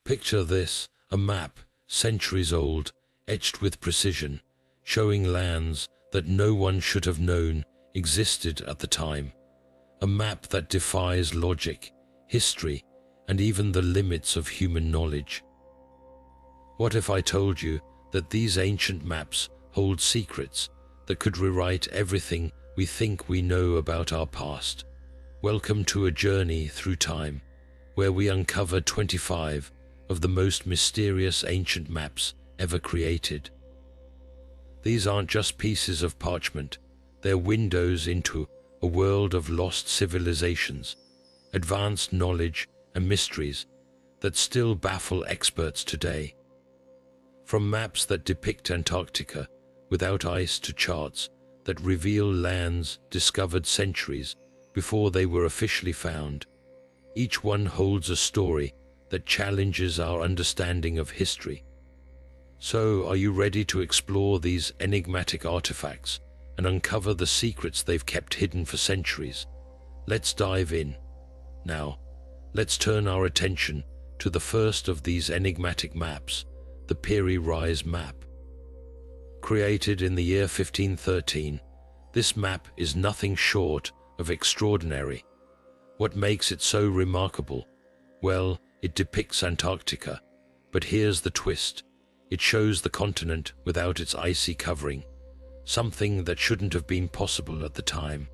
Picture this, a map, centuries old, etched with precision, showing lands that no one should have known existed at the time. A map that defies logic, history, and even the limits of human knowledge. What if I told you that these ancient maps hold secrets that could rewrite everything we think we know about our past? Welcome to a journey through time, where we uncover 25 of the most mysterious ancient maps ever created. These aren't just pieces of parchment, they're windows into a world of lost civilizations, advanced knowledge and mysteries that still baffle experts today. From maps that depict Antarctica without ice to charts that reveal lands discovered centuries before they were officially found, each one holds a story that challenges our understanding of history. So, are you ready to explore these enigmatic artifacts and uncover the secrets they've kept hidden for centuries? Let's dive in. Now, let's turn our attention to the first of these enigmatic maps, the Piri Reis Map. Created in the year 1513, this map is nothing short of extraordinary. What makes it so remarkable? Well, it depicts Antarctica, but here's the twist. It shows the continent without its icy covering, something that shouldn't have been possible at the time.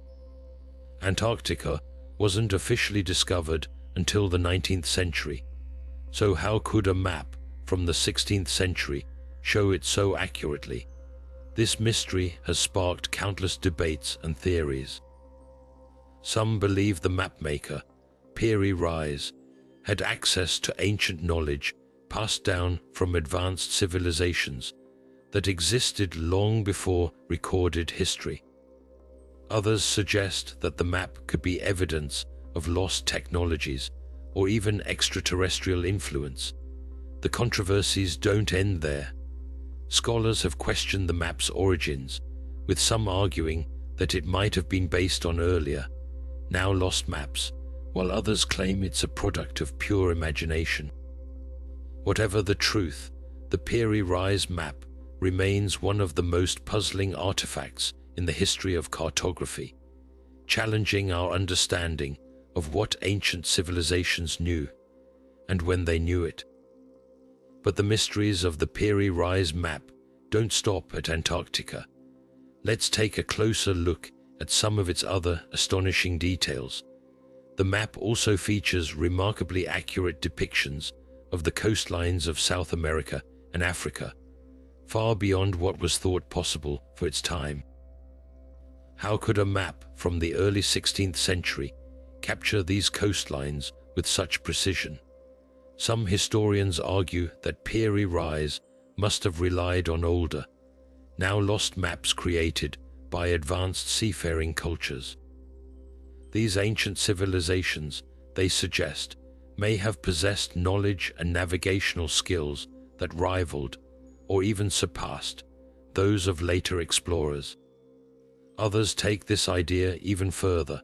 Antarctica wasn't officially discovered until the 19th century, so how could a map from the 16th century show it so accurately? This mystery has sparked countless debates and theories. Some believe the mapmaker, Piri Reis, had access to ancient knowledge passed down from advanced civilizations that existed long before recorded history. Others suggest that the map could be evidence of lost technologies or even extraterrestrial influence. The controversies don't end there. Scholars have questioned the map's origins, with some arguing that it might have been based on earlier, now lost maps, while others claim it's a product of pure imagination. Whatever the truth, the Piri Reis Map remains one of the most puzzling artifacts in the history of cartography, challenging our understanding of what ancient civilizations knew and when they knew it. But the mysteries of the Piri Reis Map don't stop at Antarctica. Let's take a closer look at some of its other astonishing details. The map also features remarkably accurate depictions of the coastlines of South America and Africa, far beyond what was thought possible for its time. How could a map from the early 16th century capture these coastlines with such precision? Some historians argue that Piri Reis must have relied on older, now lost maps created by advanced seafaring cultures. These ancient civilizations, they suggest, may have possessed knowledge and navigational skills that rivaled, or even surpassed, those of later explorers. Others take this idea even further,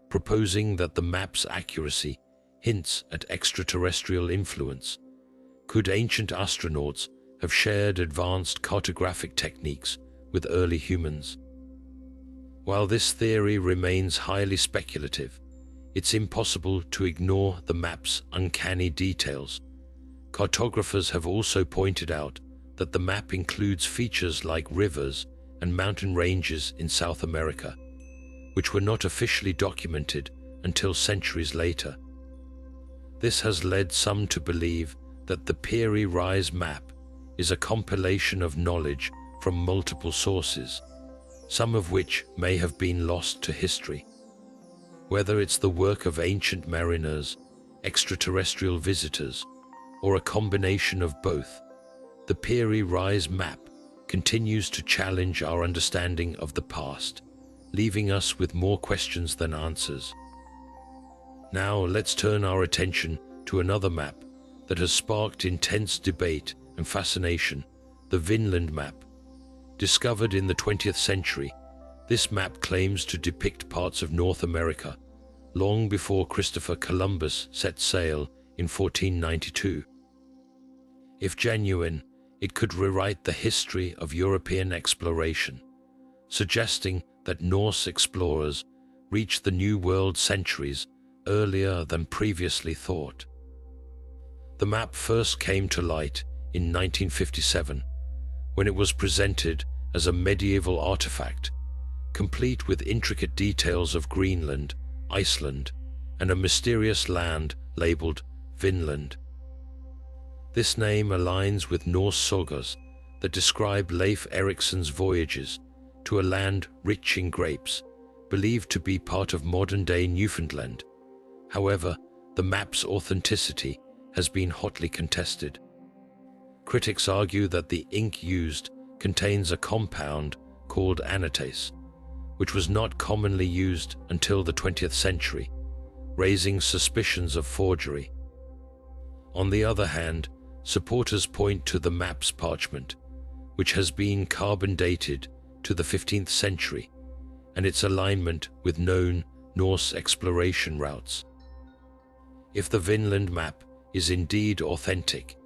proposing that the map's accuracy hints at extraterrestrial influence. Could ancient astronauts have shared advanced cartographic techniques with early humans? While this theory remains highly speculative, it's impossible to ignore the map's uncanny details. Cartographers have also pointed out that the map includes features like rivers and mountain ranges in South America, which were not officially documented until centuries later. This has led some to believe that the Piri Reis Map is a compilation of knowledge from multiple sources, some of which may have been lost to history. Whether it's the work of ancient mariners, extraterrestrial visitors, or a combination of both, the Piri Reis Map continues to challenge our understanding of the past, leaving us with more questions than answers. Now let's turn our attention to another map that has sparked intense debate and fascination, the Vinland Map. Discovered in the 20th century, this map claims to depict parts of North America, long before Christopher Columbus set sail in 1492. If genuine, it could rewrite the history of European exploration, suggesting that Norse explorers reached the New World centuries earlier than previously thought. The map first came to light in 1957, when it was presented as a medieval artifact, complete with intricate details of Greenland, Iceland, and a mysterious land labeled Vinland. This name aligns with Norse sagas that describe Leif Erikson's voyages to a land rich in grapes, believed to be part of modern-day Newfoundland. However, the map's authenticity has been hotly contested. Critics argue that the ink used contains a compound called anatase, which was not commonly used until the 20th century, raising suspicions of forgery. On the other hand, supporters point to the map's parchment, which has been carbon dated to the 15th century, and its alignment with known Norse exploration routes. If the Vinland map is indeed authentic,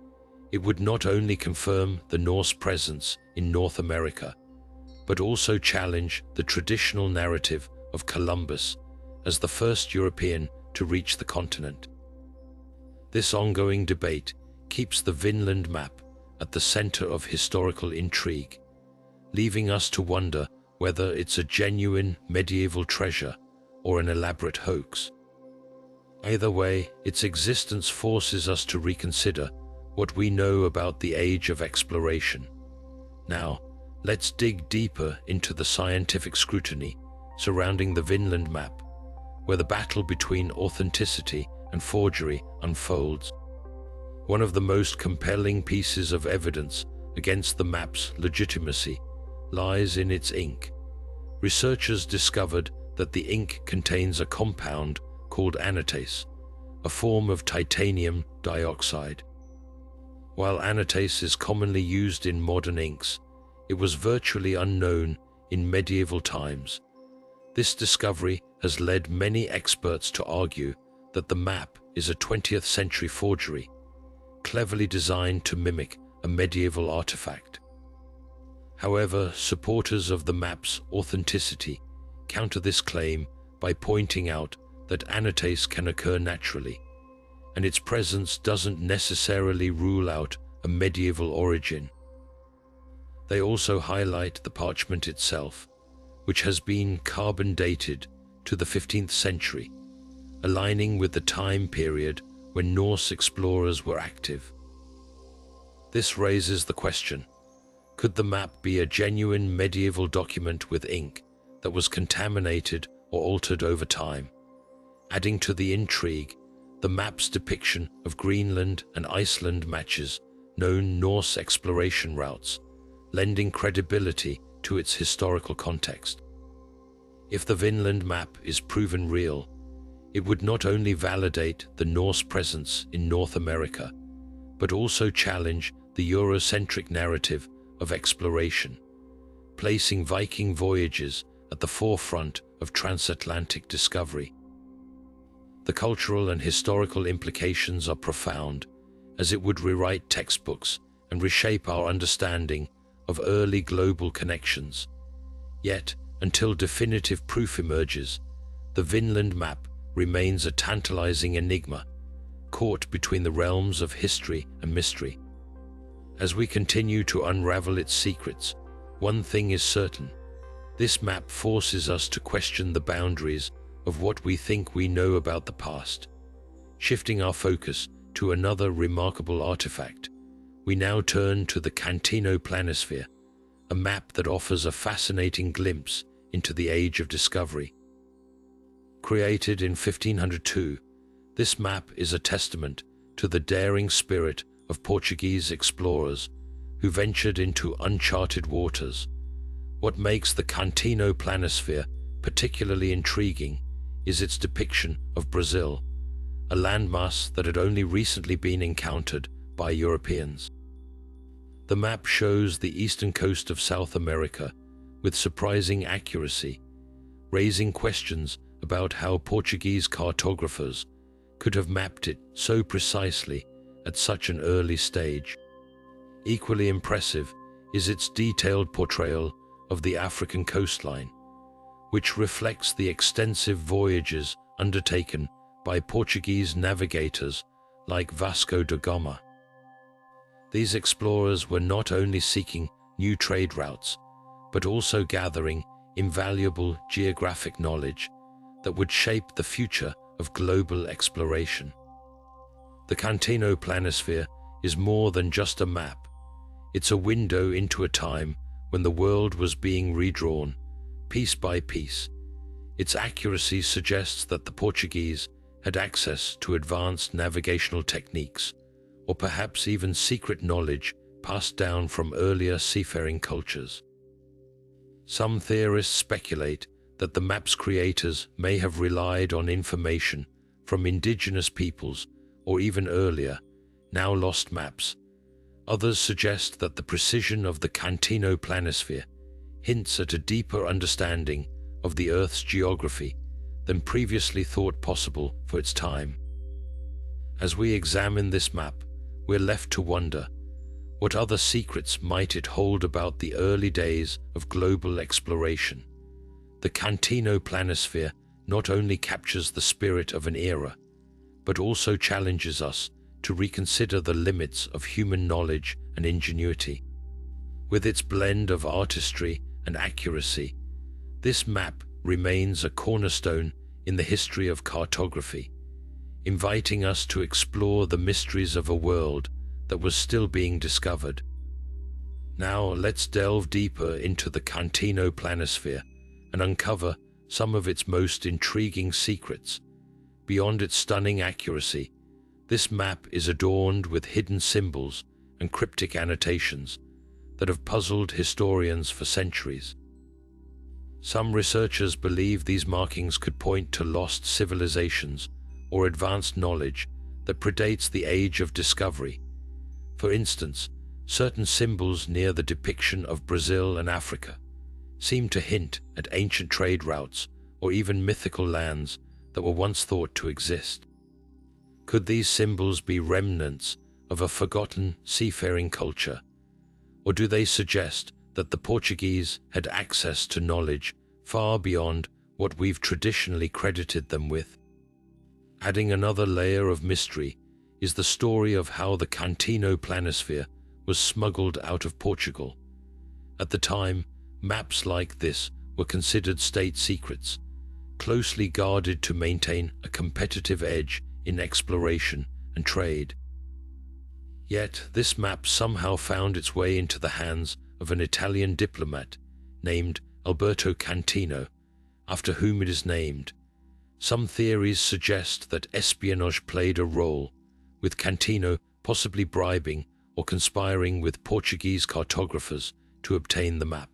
it would not only confirm the Norse presence in North America, but also challenge the traditional narrative of Columbus as the first European to reach the continent. This ongoing debate keeps the Vinland map at the center of historical intrigue, leaving us to wonder whether it's a genuine medieval treasure or an elaborate hoax. Either way, its existence forces us to reconsider what we know about the age of exploration. Now, let's dig deeper into the scientific scrutiny surrounding the Vinland map, where the battle between authenticity and forgery unfolds. One of the most compelling pieces of evidence against the map's legitimacy lies in its ink. Researchers discovered that the ink contains a compound called anatase, a form of titanium dioxide. While anatase is commonly used in modern inks, it was virtually unknown in medieval times. This discovery has led many experts to argue that the map is a 20th century forgery, cleverly designed to mimic a medieval artifact. However, supporters of the map's authenticity counter this claim by pointing out that anatase can occur naturally, and its presence doesn't necessarily rule out a medieval origin. They also highlight the parchment itself, which has been carbon dated to the 15th century, aligning with the time period when Norse explorers were active. This raises the question: could the map be a genuine medieval document with ink that was contaminated or altered over time? Adding to the intrigue, the map's depiction of Greenland and Iceland matches known Norse exploration routes, lending credibility to its historical context. If the Vinland map is proven real, it would not only validate the Norse presence in North America, but also challenge the Eurocentric narrative of exploration, placing Viking voyages at the forefront of transatlantic discovery. The cultural and historical implications are profound, as it would rewrite textbooks and reshape our understanding of early global connections. Yet, until definitive proof emerges, the Vinland map remains a tantalizing enigma, caught between the realms of history and mystery. As we continue to unravel its secrets, one thing is certain: this map forces us to question the boundaries of what we think we know about the past. Shifting our focus to another remarkable artifact, we now turn to the Cantino Planisphere, a map that offers a fascinating glimpse into the age of discovery. Created in 1502, this map is a testament to the daring spirit of Portuguese explorers who ventured into uncharted waters. What makes the Cantino Planisphere particularly intriguing is its depiction of Brazil, a landmass that had only recently been encountered by Europeans. The map shows the eastern coast of South America with surprising accuracy, raising questions about how Portuguese cartographers could have mapped it so precisely at such an early stage. Equally impressive is its detailed portrayal of the African coastline, which reflects the extensive voyages undertaken by Portuguese navigators like Vasco da Gama. These explorers were not only seeking new trade routes, but also gathering invaluable geographic knowledge that would shape the future of global exploration. The Cantino Planisphere is more than just a map. It's a window into a time when the world was being redrawn, piece by piece. Its accuracy suggests that the Portuguese had access to advanced navigational techniques, or perhaps even secret knowledge passed down from earlier seafaring cultures. Some theorists speculate that the map's creators may have relied on information from indigenous peoples or even earlier, now lost maps. Others suggest that the precision of the Cantino Planisphere hints at a deeper understanding of the Earth's geography than previously thought possible for its time. As we examine this map, we're left to wonder, what other secrets might it hold about the early days of global exploration? The Cantino Planisphere not only captures the spirit of an era, but also challenges us to reconsider the limits of human knowledge and ingenuity. With its blend of artistry and accuracy, this map remains a cornerstone in the history of cartography, inviting us to explore the mysteries of a world that was still being discovered. Now let's delve deeper into the Cantino Planisphere and uncover some of its most intriguing secrets. Beyond its stunning accuracy, this map is adorned with hidden symbols and cryptic annotations that have puzzled historians for centuries. Some researchers believe these markings could point to lost civilizations or advanced knowledge that predates the age of discovery. For instance, certain symbols near the depiction of Brazil and Africa seem to hint at ancient trade routes or even mythical lands that were once thought to exist. Could these symbols be remnants of a forgotten seafaring culture, or do they suggest that the Portuguese had access to knowledge far beyond what we've traditionally credited them with? Adding another layer of mystery is the story of how the Cantino Planisphere was smuggled out of Portugal. At the time, maps like this were considered state secrets, closely guarded to maintain a competitive edge in exploration and trade. Yet this map somehow found its way into the hands of an Italian diplomat named Alberto Cantino, after whom it is named. Some theories suggest that espionage played a role, with Cantino possibly bribing or conspiring with Portuguese cartographers to obtain the map.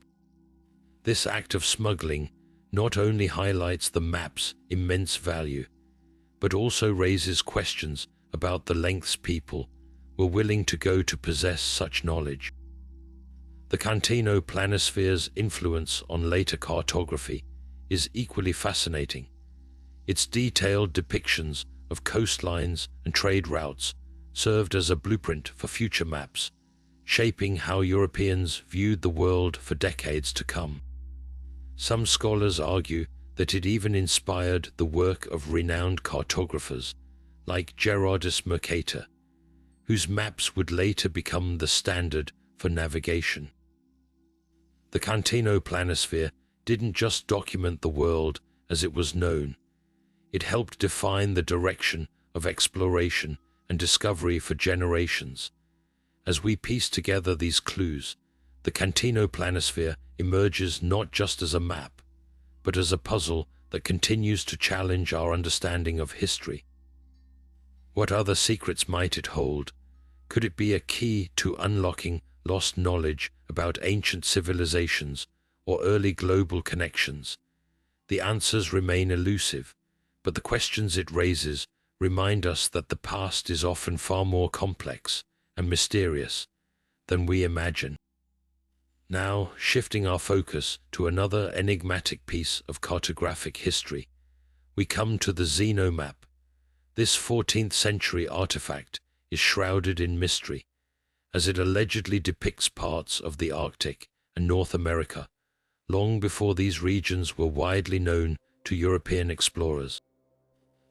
This act of smuggling not only highlights the map's immense value, but also raises questions about the lengths people were willing to go to possess such knowledge. The Cantino Planisphere's influence on later cartography is equally fascinating. Its detailed depictions of coastlines and trade routes served as a blueprint for future maps, shaping how Europeans viewed the world for decades to come. Some scholars argue that it even inspired the work of renowned cartographers like Gerardus Mercator, whose maps would later become the standard for navigation. The Cantino Planisphere didn't just document the world as it was known, it helped define the direction of exploration and discovery for generations. As we piece together these clues, the Cantino Planisphere emerges not just as a map, but as a puzzle that continues to challenge our understanding of history. What other secrets might it hold? Could it be a key to unlocking lost knowledge about ancient civilizations or early global connections? The answers remain elusive, but the questions it raises remind us that the past is often far more complex and mysterious than we imagine. Now, shifting our focus to another enigmatic piece of cartographic history, we come to the Zeno map. This 14th century artifact is shrouded in mystery, as it allegedly depicts parts of the Arctic and North America, long before these regions were widely known to European explorers.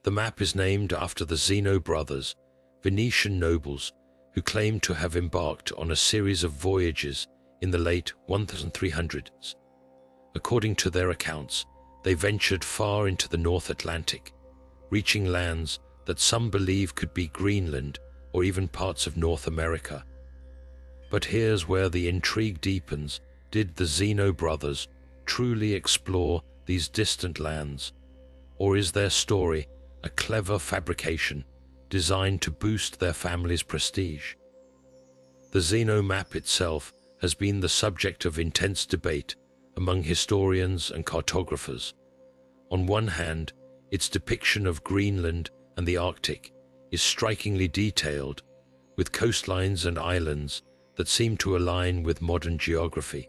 The map is named after the Zeno brothers, Venetian nobles, who claim to have embarked on a series of voyages in the late 1300s. According to their accounts, they ventured far into the North Atlantic, reaching lands that some believe could be Greenland or even parts of North America. But here's where the intrigue deepens. Did the Zeno brothers truly explore these distant lands, or is their story a clever fabrication designed to boost their family's prestige? The Zeno map itself has been the subject of intense debate among historians and cartographers. On one hand, its depiction of Greenland and the Arctic is strikingly detailed, with coastlines and islands that seem to align with modern geography.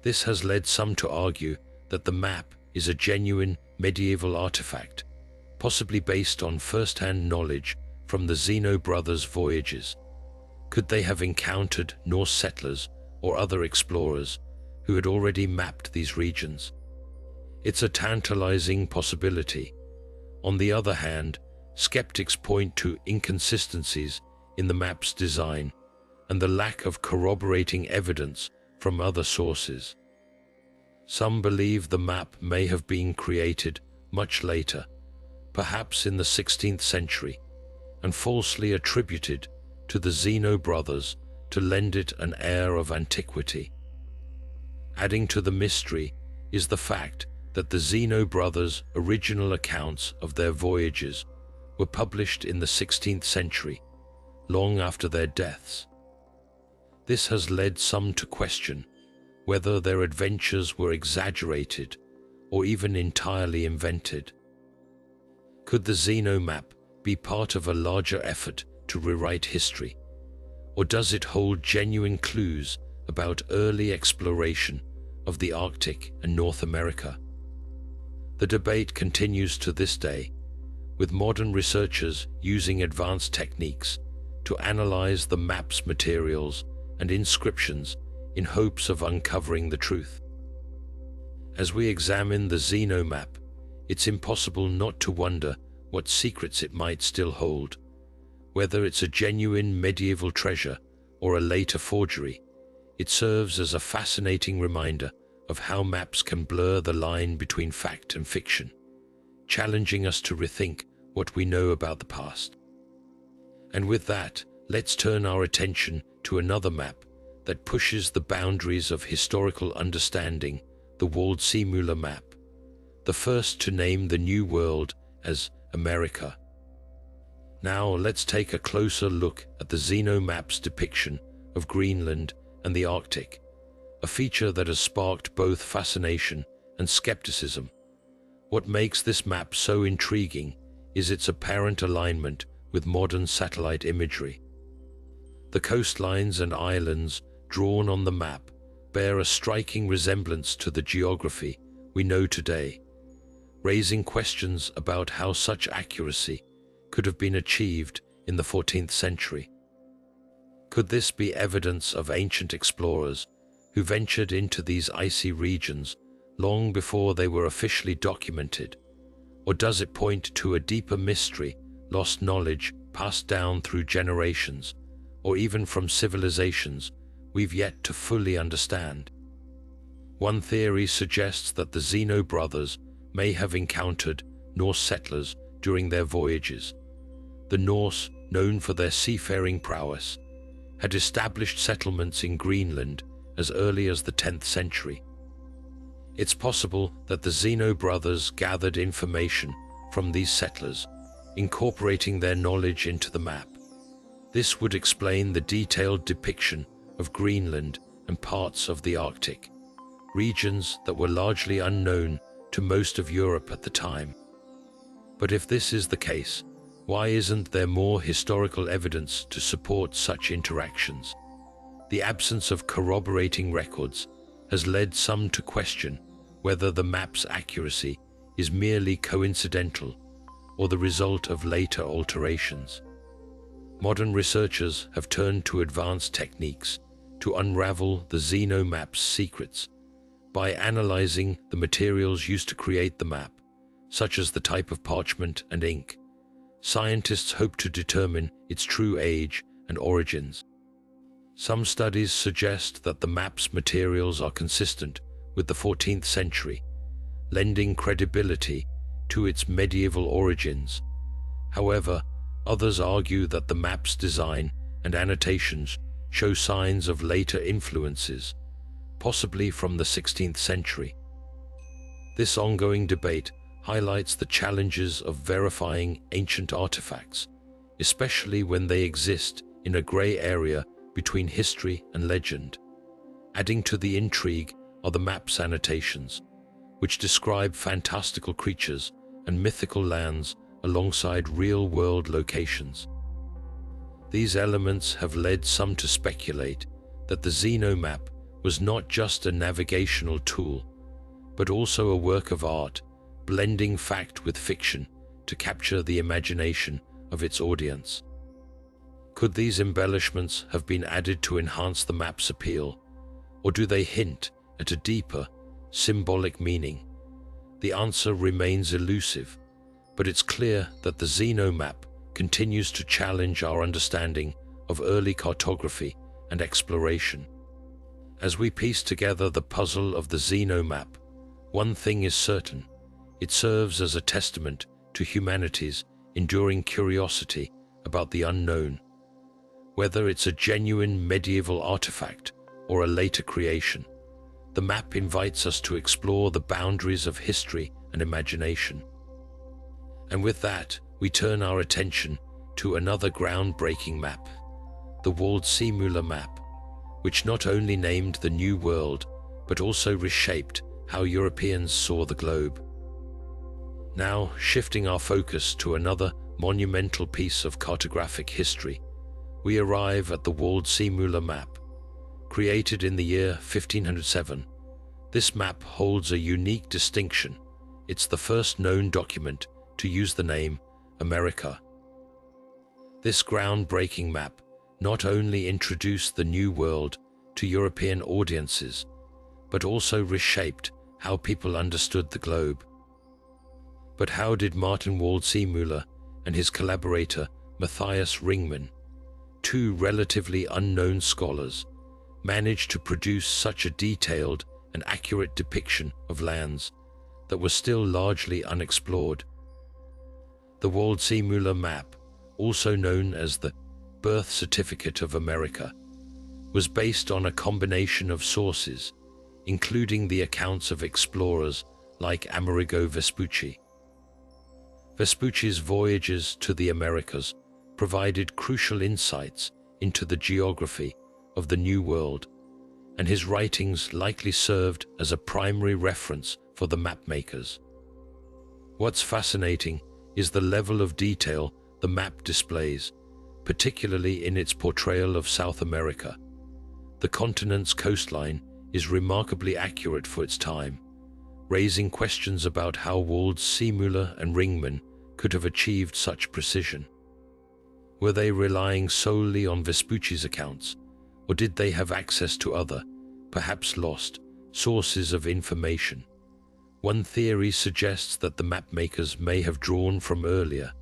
This has led some to argue that the map is a genuine medieval artifact, possibly based on first-hand knowledge from the Zeno brothers' voyages. Could they have encountered Norse settlers or other explorers who had already mapped these regions? It's a tantalizing possibility. On the other hand, skeptics point to inconsistencies in the map's design and the lack of corroborating evidence from other sources. Some believe the map may have been created much later, perhaps in the 16th century, and falsely attributed to the Zeno brothers to lend it an air of antiquity. Adding to the mystery is the fact that the Zeno brothers' original accounts of their voyages were published in the 16th century, long after their deaths. This has led some to question whether their adventures were exaggerated or even entirely invented. Could the Zeno map be part of a larger effort to rewrite history, or does it hold genuine clues about early exploration of the Arctic and North America? The debate continues to this day, with modern researchers using advanced techniques to analyze the map's materials and inscriptions in hopes of uncovering the truth. As we examine the Zeno map, it's impossible not to wonder what secrets it might still hold. Whether it's a genuine medieval treasure or a later forgery, it serves as a fascinating reminder of how maps can blur the line between fact and fiction, challenging us to rethink what we know about the past. And with that, let's turn our attention to another map that pushes the boundaries of historical understanding, the Waldseemüller map, the first to name the New World as America. Now let's take a closer look at the Zeno map's depiction of Greenland and the Arctic, a feature that has sparked both fascination and skepticism. What makes this map so intriguing is its apparent alignment with modern satellite imagery. The coastlines and islands drawn on the map bear a striking resemblance to the geography we know today, raising questions about how such accuracy could have been achieved in the 14th century. Could this be evidence of ancient explorers who ventured into these icy regions long before they were officially documented? Or does it point to a deeper mystery, lost knowledge passed down through generations, or even from civilizations we've yet to fully understand? One theory suggests that the Zeno brothers may have encountered Norse settlers during their voyages. The Norse, known for their seafaring prowess, had established settlements in Greenland as early as the 10th century. It's possible that the Zeno brothers gathered information from these settlers, incorporating their knowledge into the map. This would explain the detailed depiction of Greenland and parts of the Arctic, regions that were largely unknown to most of Europe at the time. But if this is the case, why isn't there more historical evidence to support such interactions? The absence of corroborating records has led some to question whether the map's accuracy is merely coincidental or the result of later alterations. Modern researchers have turned to advanced techniques to unravel the Zeno map's secrets by analyzing the materials used to create the map, such as the type of parchment and ink. Scientists hope to determine its true age and origins. Some studies suggest that the map's materials are consistent with the 14th century, lending credibility to its medieval origins. However, others argue that the map's design and annotations show signs of later influences, possibly from the 16th century. This ongoing debate highlights the challenges of verifying ancient artifacts, especially when they exist in a gray area between history and legend. Adding to the intrigue are the map's annotations, which describe fantastical creatures and mythical lands alongside real-world locations. These elements have led some to speculate that the Zeno map was not just a navigational tool, but also a work of art, blending fact with fiction to capture the imagination of its audience. Could these embellishments have been added to enhance the map's appeal, or do they hint at a deeper, symbolic meaning? The answer remains elusive, but it's clear that the Zeno map continues to challenge our understanding of early cartography and exploration. As we piece together the puzzle of the Zeno map, one thing is certain: it serves as a testament to humanity's enduring curiosity about the unknown. Whether it's a genuine medieval artifact or a later creation, the map invites us to explore the boundaries of history and imagination. And with that, we turn our attention to another groundbreaking map, the Waldseemüller map, which not only named the New World, but also reshaped how Europeans saw the globe. Now, shifting our focus to another monumental piece of cartographic history, we arrive at the Waldseemüller map. Created in the year 1507, this map holds a unique distinction. It's the first known document to use the name America. This groundbreaking map not only introduced the New World to European audiences, but also reshaped how people understood the globe. But how did Martin Waldseemüller and his collaborator Matthias Ringman, two relatively unknown scholars, manage to produce such a detailed and accurate depiction of lands that were still largely unexplored? The Waldseemüller map, also known as the Birth Certificate of America, was based on a combination of sources, including the accounts of explorers like Amerigo Vespucci. Vespucci's voyages to the Americas provided crucial insights into the geography of the New World, and his writings likely served as a primary reference for the mapmakers. What's fascinating is the level of detail the map displays, particularly in its portrayal of South America. The continent's coastline is remarkably accurate for its time, raising questions about how Waldseemüller and Ringman could have achieved such precision. Were they relying solely on Vespucci's accounts, or did they have access to other, perhaps lost, sources of information? One theory suggests that the mapmakers may have drawn from earlier,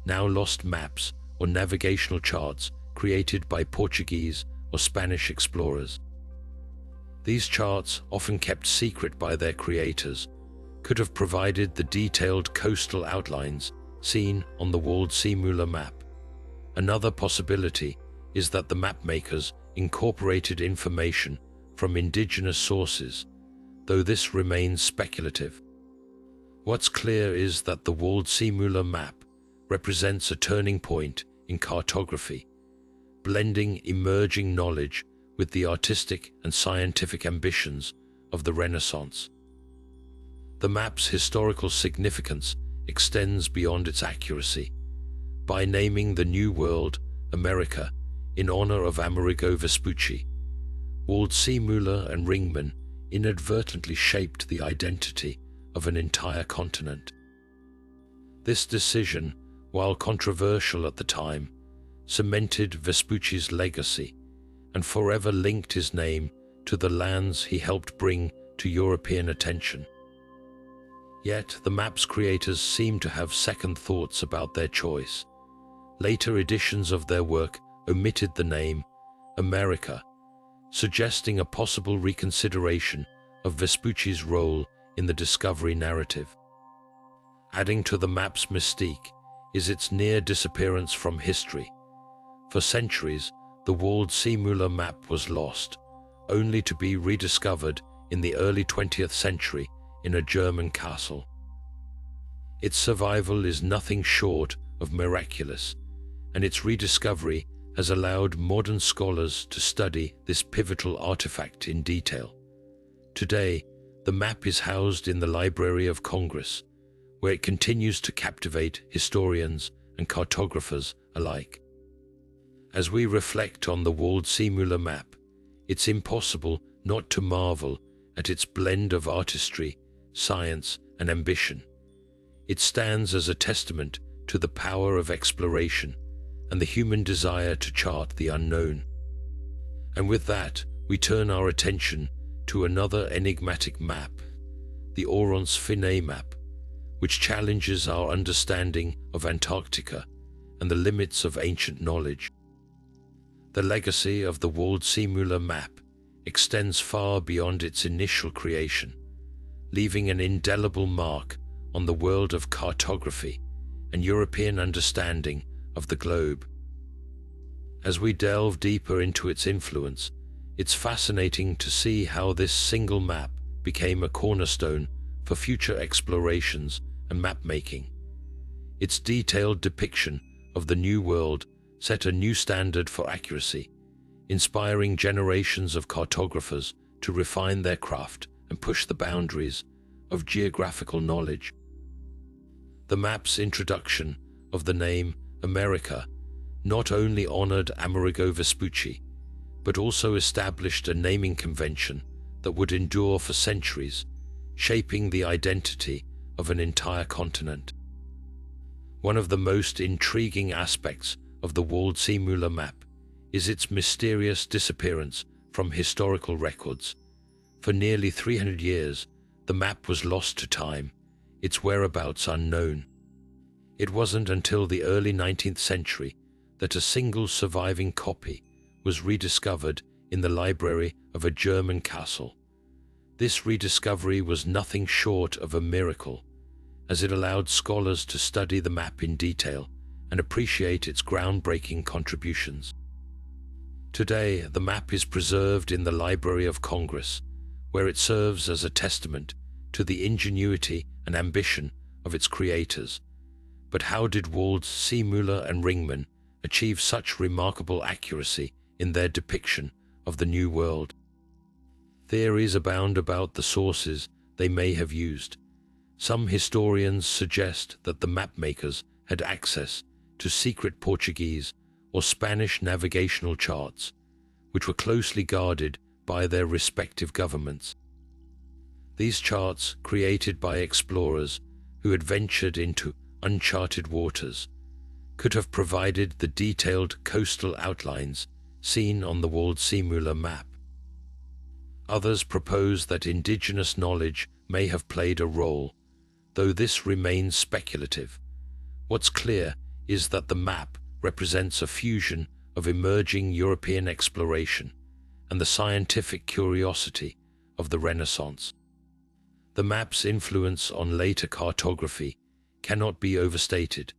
now lost maps or navigational charts created by Portuguese or Spanish explorers. These charts, often kept secret by their creators, could have provided the detailed coastal outlines seen on the Waldseemüller map. Another possibility is that the mapmakers incorporated information from indigenous sources, though this remains speculative. What's clear is that the Waldseemüller map represents a turning point in cartography, blending emerging knowledge with the artistic and scientific ambitions of the Renaissance. The map's historical significance extends beyond its accuracy. By naming the New World America in honor of Amerigo Vespucci, Waldseemüller and Ringman inadvertently shaped the identity of an entire continent. This decision, while controversial at the time, cemented Vespucci's legacy and forever linked his name to the lands he helped bring to European attention. Yet the map's creators seem to have second thoughts about their choice. Later editions of their work omitted the name America, suggesting a possible reconsideration of Vespucci's role in the discovery narrative. Adding to the map's mystique is its near disappearance from history. For centuries, the walled Seemüller map was lost, only to be rediscovered in the early 20th century in a German castle. Its survival is nothing short of miraculous, and its rediscovery has allowed modern scholars to study this pivotal artifact in detail. Today, the map is housed in the Library of Congress, where it continues to captivate historians and cartographers alike. As we reflect on the walled Seemüller map, it's impossible not to marvel at its blend of artistry, science, and ambition. It stands as a testament to the power of exploration and the human desire to chart the unknown. And with that, we turn our attention to another enigmatic map, the Orons-Finney map, which challenges our understanding of Antarctica and the limits of ancient knowledge. The legacy of the walled Seemüller map extends far beyond its initial creation, leaving an indelible mark on the world of cartography and European understanding of the globe. As we delve deeper into its influence, it's fascinating to see how this single map became a cornerstone for future explorations and map-making. Its detailed depiction of the New World set a new standard for accuracy, inspiring generations of cartographers to refine their craft and push the boundaries of geographical knowledge. The map's introduction of the name America not only honored Amerigo Vespucci, but also established a naming convention that would endure for centuries, shaping the identity of an entire continent. One of the most intriguing aspects of the walled Seemüller map is its mysterious disappearance from historical records. For nearly 300 years, the map was lost to time, its whereabouts unknown. It wasn't until the early 19th century that a single surviving copy was rediscovered in the library of a German castle. This rediscovery was nothing short of a miracle, as it allowed scholars to study the map in detail and appreciate its groundbreaking contributions. Today, the map is preserved in the Library of Congress, where it serves as a testament to the ingenuity and ambition of its creators. But how did Walds, Seemüller, and Ringman achieve such remarkable accuracy in their depiction of the New World? Theories abound about the sources they may have used. Some historians suggest that the mapmakers had access to secret Portuguese or Spanish navigational charts, which were closely guarded by their respective governments. These charts, created by explorers who had ventured into uncharted waters, could have provided the detailed coastal outlines seen on the walled Seemüller map. Others propose that indigenous knowledge may have played a role, though this remains speculative. What's clear is that the map represents a fusion of emerging European exploration and the scientific curiosity of the Renaissance. The map's influence on later cartography cannot be overstated.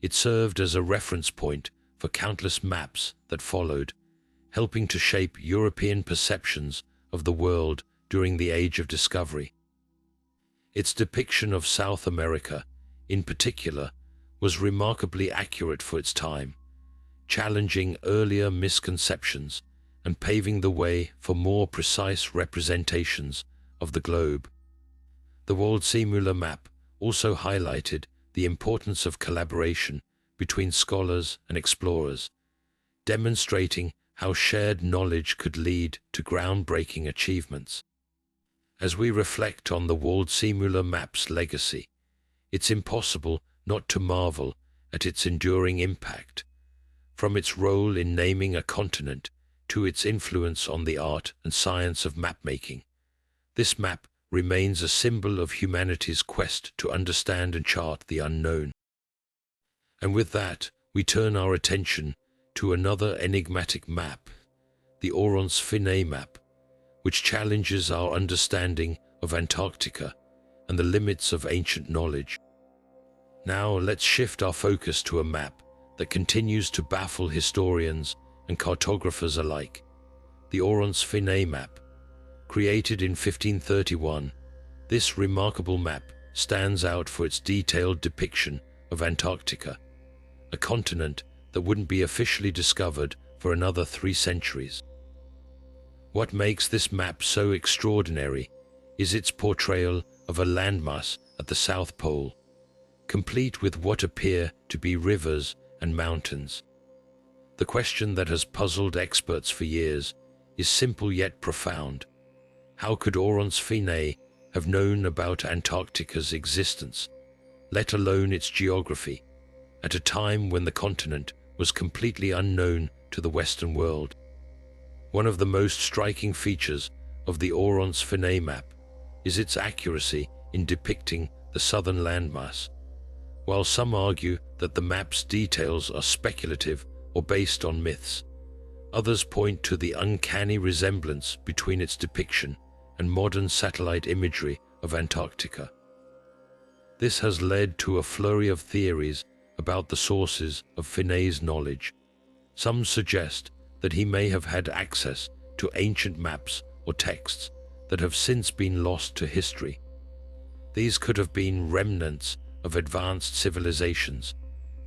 It served as a reference point for countless maps that followed, helping to shape European perceptions of the world during the Age of Discovery. Its depiction of South America, in particular, was remarkably accurate for its time, challenging earlier misconceptions and paving the way for more precise representations of the globe. The walled Seemüller map also highlighted the importance of collaboration between scholars and explorers, demonstrating how shared knowledge could lead to groundbreaking achievements. As we reflect on the walled Seemüller map's legacy, it's impossible not to marvel at its enduring impact. From its role in naming a continent to its influence on the art and science of map-making, this map remains a symbol of humanity's quest to understand and chart the unknown. And with that, we turn our attention to another enigmatic map, the Finne map, which challenges our understanding of Antarctica and the limits of ancient knowledge. Now let's shift our focus to a map that continues to baffle historians and cartographers alike, the Finne map. Created in 1531, this remarkable map stands out for its detailed depiction of Antarctica, a continent that wouldn't be officially discovered for another 3 centuries. What makes this map so extraordinary is its portrayal of a landmass at the South Pole, complete with what appear to be rivers and mountains. The question that has puzzled experts for years is simple yet profound. How could Finne have known about Antarctica's existence, let alone its geography, at a time when the continent was completely unknown to the Western world? One of the most striking features of the Finne map is its accuracy in depicting the southern landmass. While some argue that the map's details are speculative or based on myths, others point to the uncanny resemblance between its depiction and modern satellite imagery of Antarctica. This has led to a flurry of theories about the sources of Finne's knowledge. Some suggest that he may have had access to ancient maps or texts that have since been lost to history. These could have been remnants of advanced civilizations,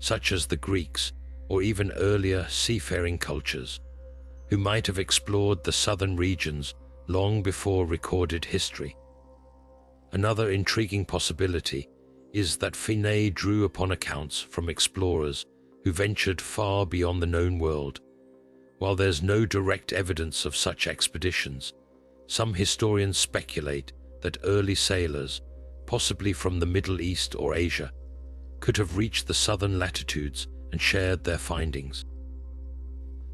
such as the Greeks or even earlier seafaring cultures, who might have explored the southern regions long before recorded history. Another intriguing possibility is that Finne drew upon accounts from explorers who ventured far beyond the known world. While there's no direct evidence of such expeditions, some historians speculate that early sailors, possibly from the Middle East or Asia, could have reached the southern latitudes and shared their findings.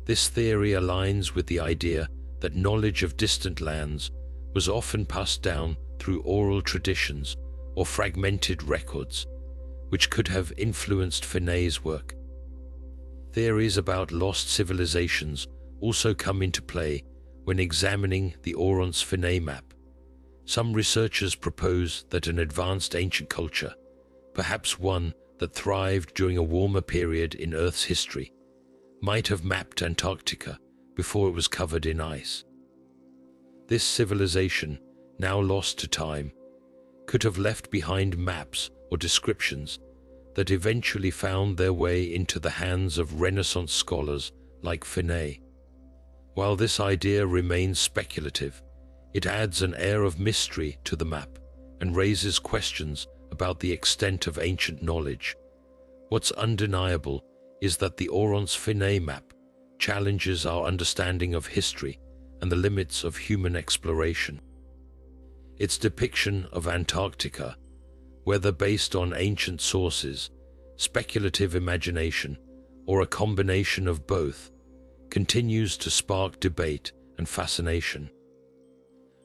This theory aligns with the idea that knowledge of distant lands was often passed down through oral traditions or fragmented records, which could have influenced Finne's work. Theories about lost civilizations also come into play when examining the Finne map. Some researchers propose that an advanced ancient culture, perhaps one that thrived during a warmer period in Earth's history, might have mapped Antarctica before it was covered in ice. This civilization, now lost to time, could have left behind maps or descriptions that eventually found their way into the hands of Renaissance scholars like Finne. While this idea remains speculative, it adds an air of mystery to the map and raises questions about the extent of ancient knowledge. What's undeniable is that the Finne map challenges our understanding of history and the limits of human exploration. Its depiction of Antarctica, whether based on ancient sources, speculative imagination, or a combination of both, continues to spark debate and fascination.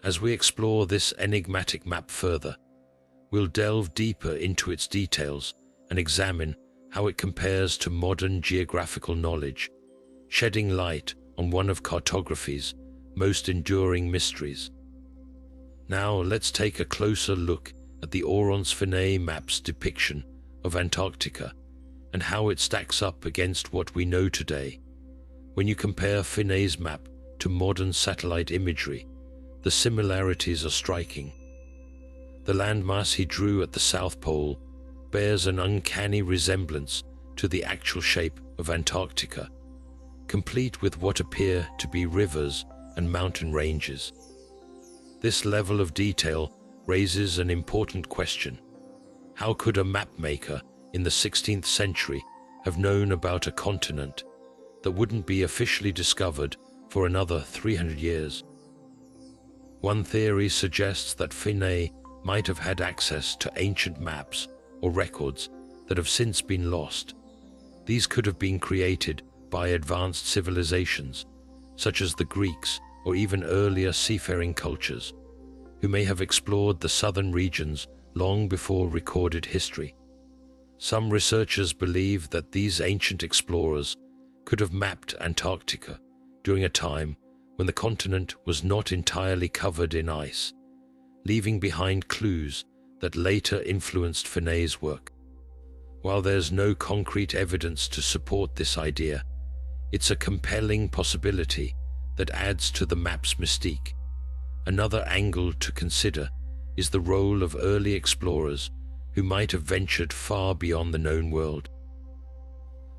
As we explore this enigmatic map further, we'll delve deeper into its details and examine how it compares to modern geographical knowledge, shedding light on one of cartography's most enduring mysteries. Now let's take a closer look at the Finne map's depiction of Antarctica and how it stacks up against what we know today. When you compare Finne's map to modern satellite imagery, the similarities are striking. The landmass he drew at the South Pole bears an uncanny resemblance to the actual shape of Antarctica, complete with what appear to be rivers and mountain ranges. This level of detail raises an important question. How could a mapmaker in the 16th century have known about a continent that wouldn't be officially discovered for another 300 years? One theory suggests that Finne might have had access to ancient maps or records that have since been lost. These could have been created by advanced civilizations, such as the Greeks or even earlier seafaring cultures, who may have explored the southern regions long before recorded history. Some researchers believe that these ancient explorers could have mapped Antarctica during a time when the continent was not entirely covered in ice, leaving behind clues that later influenced Finay's work. While there's no concrete evidence to support this idea, it's a compelling possibility that adds to the map's mystique. Another angle to consider is the role of early explorers who might have ventured far beyond the known world.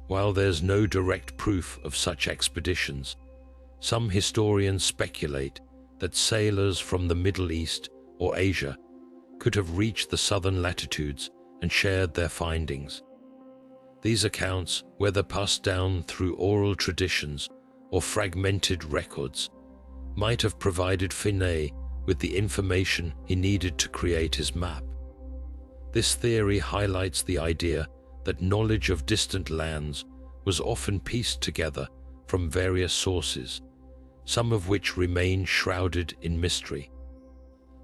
While there's no direct proof of such expeditions, some historians speculate that sailors from the Middle East or Asia could have reached the southern latitudes and shared their findings. These accounts, whether passed down through oral traditions or fragmented records, might have provided Finay with the information he needed to create his map. This theory highlights the idea that knowledge of distant lands was often pieced together from various sources, some of which remain shrouded in mystery.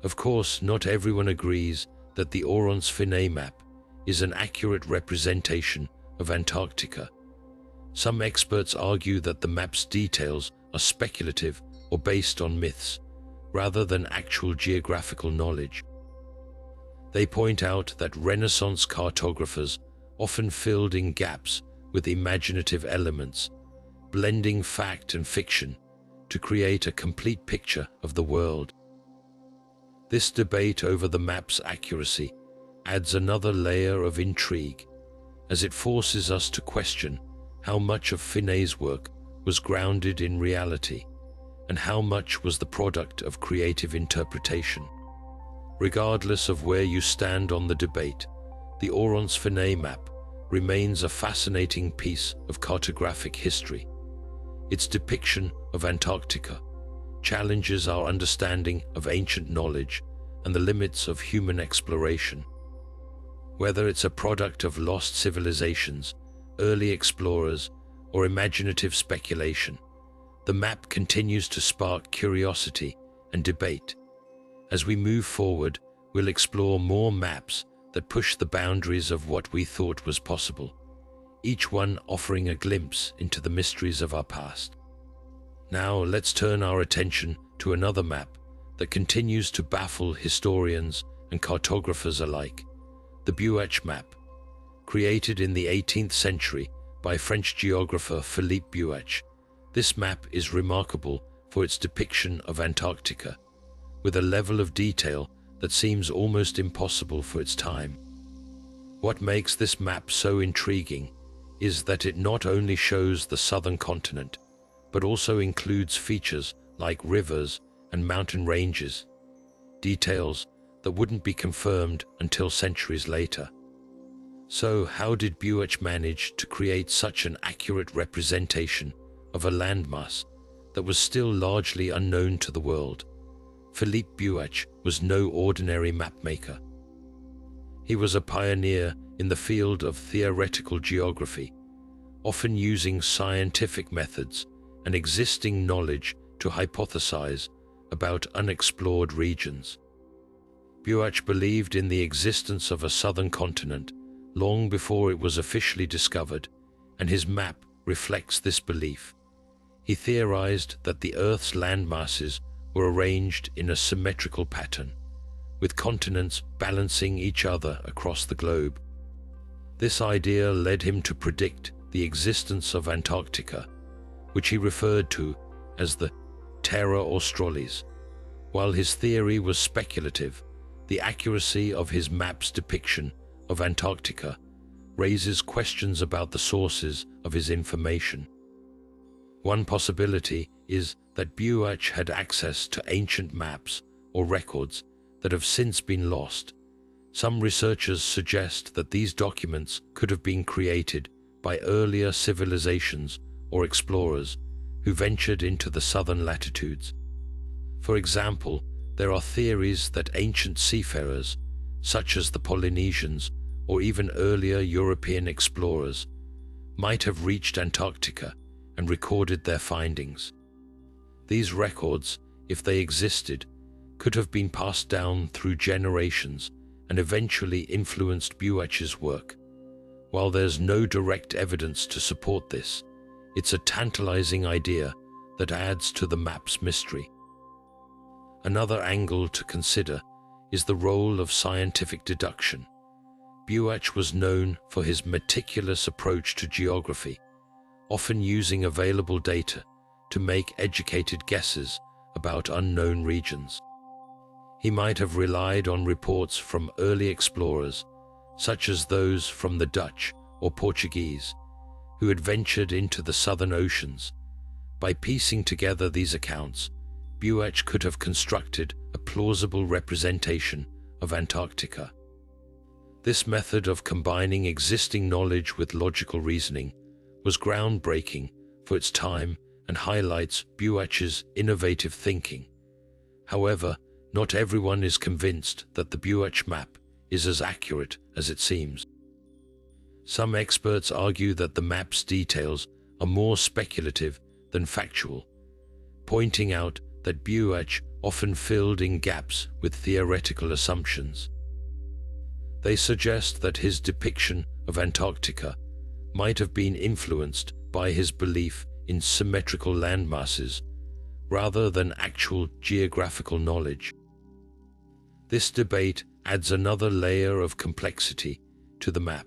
Of course, not everyone agrees that the Oron's Finay map is an accurate representation of Antarctica. Some experts argue that the map's details are speculative or based on myths, rather than actual geographical knowledge. They point out that Renaissance cartographers often filled in gaps with imaginative elements, blending fact and fiction to create a complete picture of the world. This debate over the map's accuracy adds another layer of intrigue, as it forces us to question how much of Finay's work was grounded in reality and how much was the product of creative interpretation. Regardless of where you stand on the debate, the Oron's Finay map remains a fascinating piece of cartographic history. Its depiction of Antarctica challenges our understanding of ancient knowledge and the limits of human exploration. Whether it's a product of lost civilizations, early explorers, or imaginative speculation, the map continues to spark curiosity and debate. As we move forward, we'll explore more maps that push the boundaries of what we thought was possible, each one offering a glimpse into the mysteries of our past. Now let's turn our attention to another map that continues to baffle historians and cartographers alike, the Buach map. Created in the 18th century by French geographer Philippe Buach, this map is remarkable for its depiction of Antarctica, with a level of detail that seems almost impossible for its time. What makes this map so intriguing is that it not only shows the southern continent, but also includes features like rivers and mountain ranges, details that wouldn't be confirmed until centuries later. So how did Buach manage to create such an accurate representation of a landmass that was still largely unknown to the world? Philippe Buach was no ordinary mapmaker. He was a pioneer in the field of theoretical geography, often using scientific methods and existing knowledge to hypothesize about unexplored regions. Buach believed in the existence of a southern continent long before it was officially discovered, and his map reflects this belief. He theorized that the Earth's landmasses were arranged in a symmetrical pattern, with continents balancing each other across the globe. This idea led him to predict the existence of Antarctica, which he referred to as the Terra Australis. While his theory was speculative, the accuracy of his map's depiction of Antarctica raises questions about the sources of his information. One possibility is that Buach had access to ancient maps or records that have since been lost. Some researchers suggest that these documents could have been created by earlier civilizations or explorers who ventured into the southern latitudes. For example, there are theories that ancient seafarers, such as the Polynesians or even earlier European explorers, might have reached Antarctica and recorded their findings. These records, if they existed, could have been passed down through generations and eventually influenced Buach's work. While there's no direct evidence to support this, it's a tantalizing idea that adds to the map's mystery. Another angle to consider is the role of scientific deduction. Buach was known for his meticulous approach to geography, often using available data to make educated guesses about unknown regions. He might have relied on reports from early explorers, such as those from the Dutch or Portuguese, who had ventured into the southern oceans. By piecing together these accounts, Buach could have constructed a plausible representation of Antarctica. This method of combining existing knowledge with logical reasoning was groundbreaking for its time and highlights Buach's innovative thinking. However, not everyone is convinced that the Buach map is as accurate as it seems. Some experts argue that the map's details are more speculative than factual, pointing out that Buach often filled in gaps with theoretical assumptions. They suggest that his depiction of Antarctica might have been influenced by his belief in symmetrical landmasses rather than actual geographical knowledge. This debate adds another layer of complexity to the map,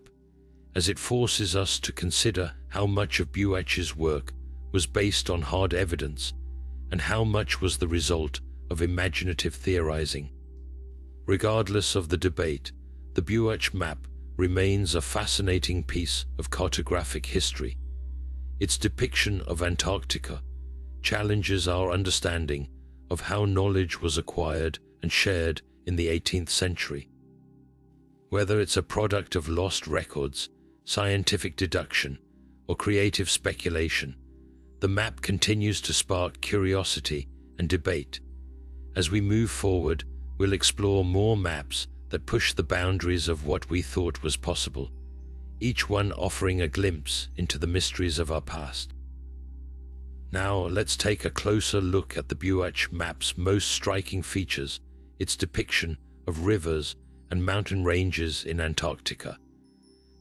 as it forces us to consider how much of Buach's work was based on hard evidence and how much was the result of imaginative theorizing. Regardless of the debate, the Buach map remains a fascinating piece of cartographic history. Its depiction of Antarctica challenges our understanding of how knowledge was acquired and shared in the 18th century. Whether it's a product of lost records, scientific deduction, or creative speculation, the map continues to spark curiosity and debate. As we move forward, we'll explore more maps that push the boundaries of what we thought was possible, each one offering a glimpse into the mysteries of our past. Now, let's take a closer look at the Buach map's most striking features, its depiction of rivers and mountain ranges in Antarctica.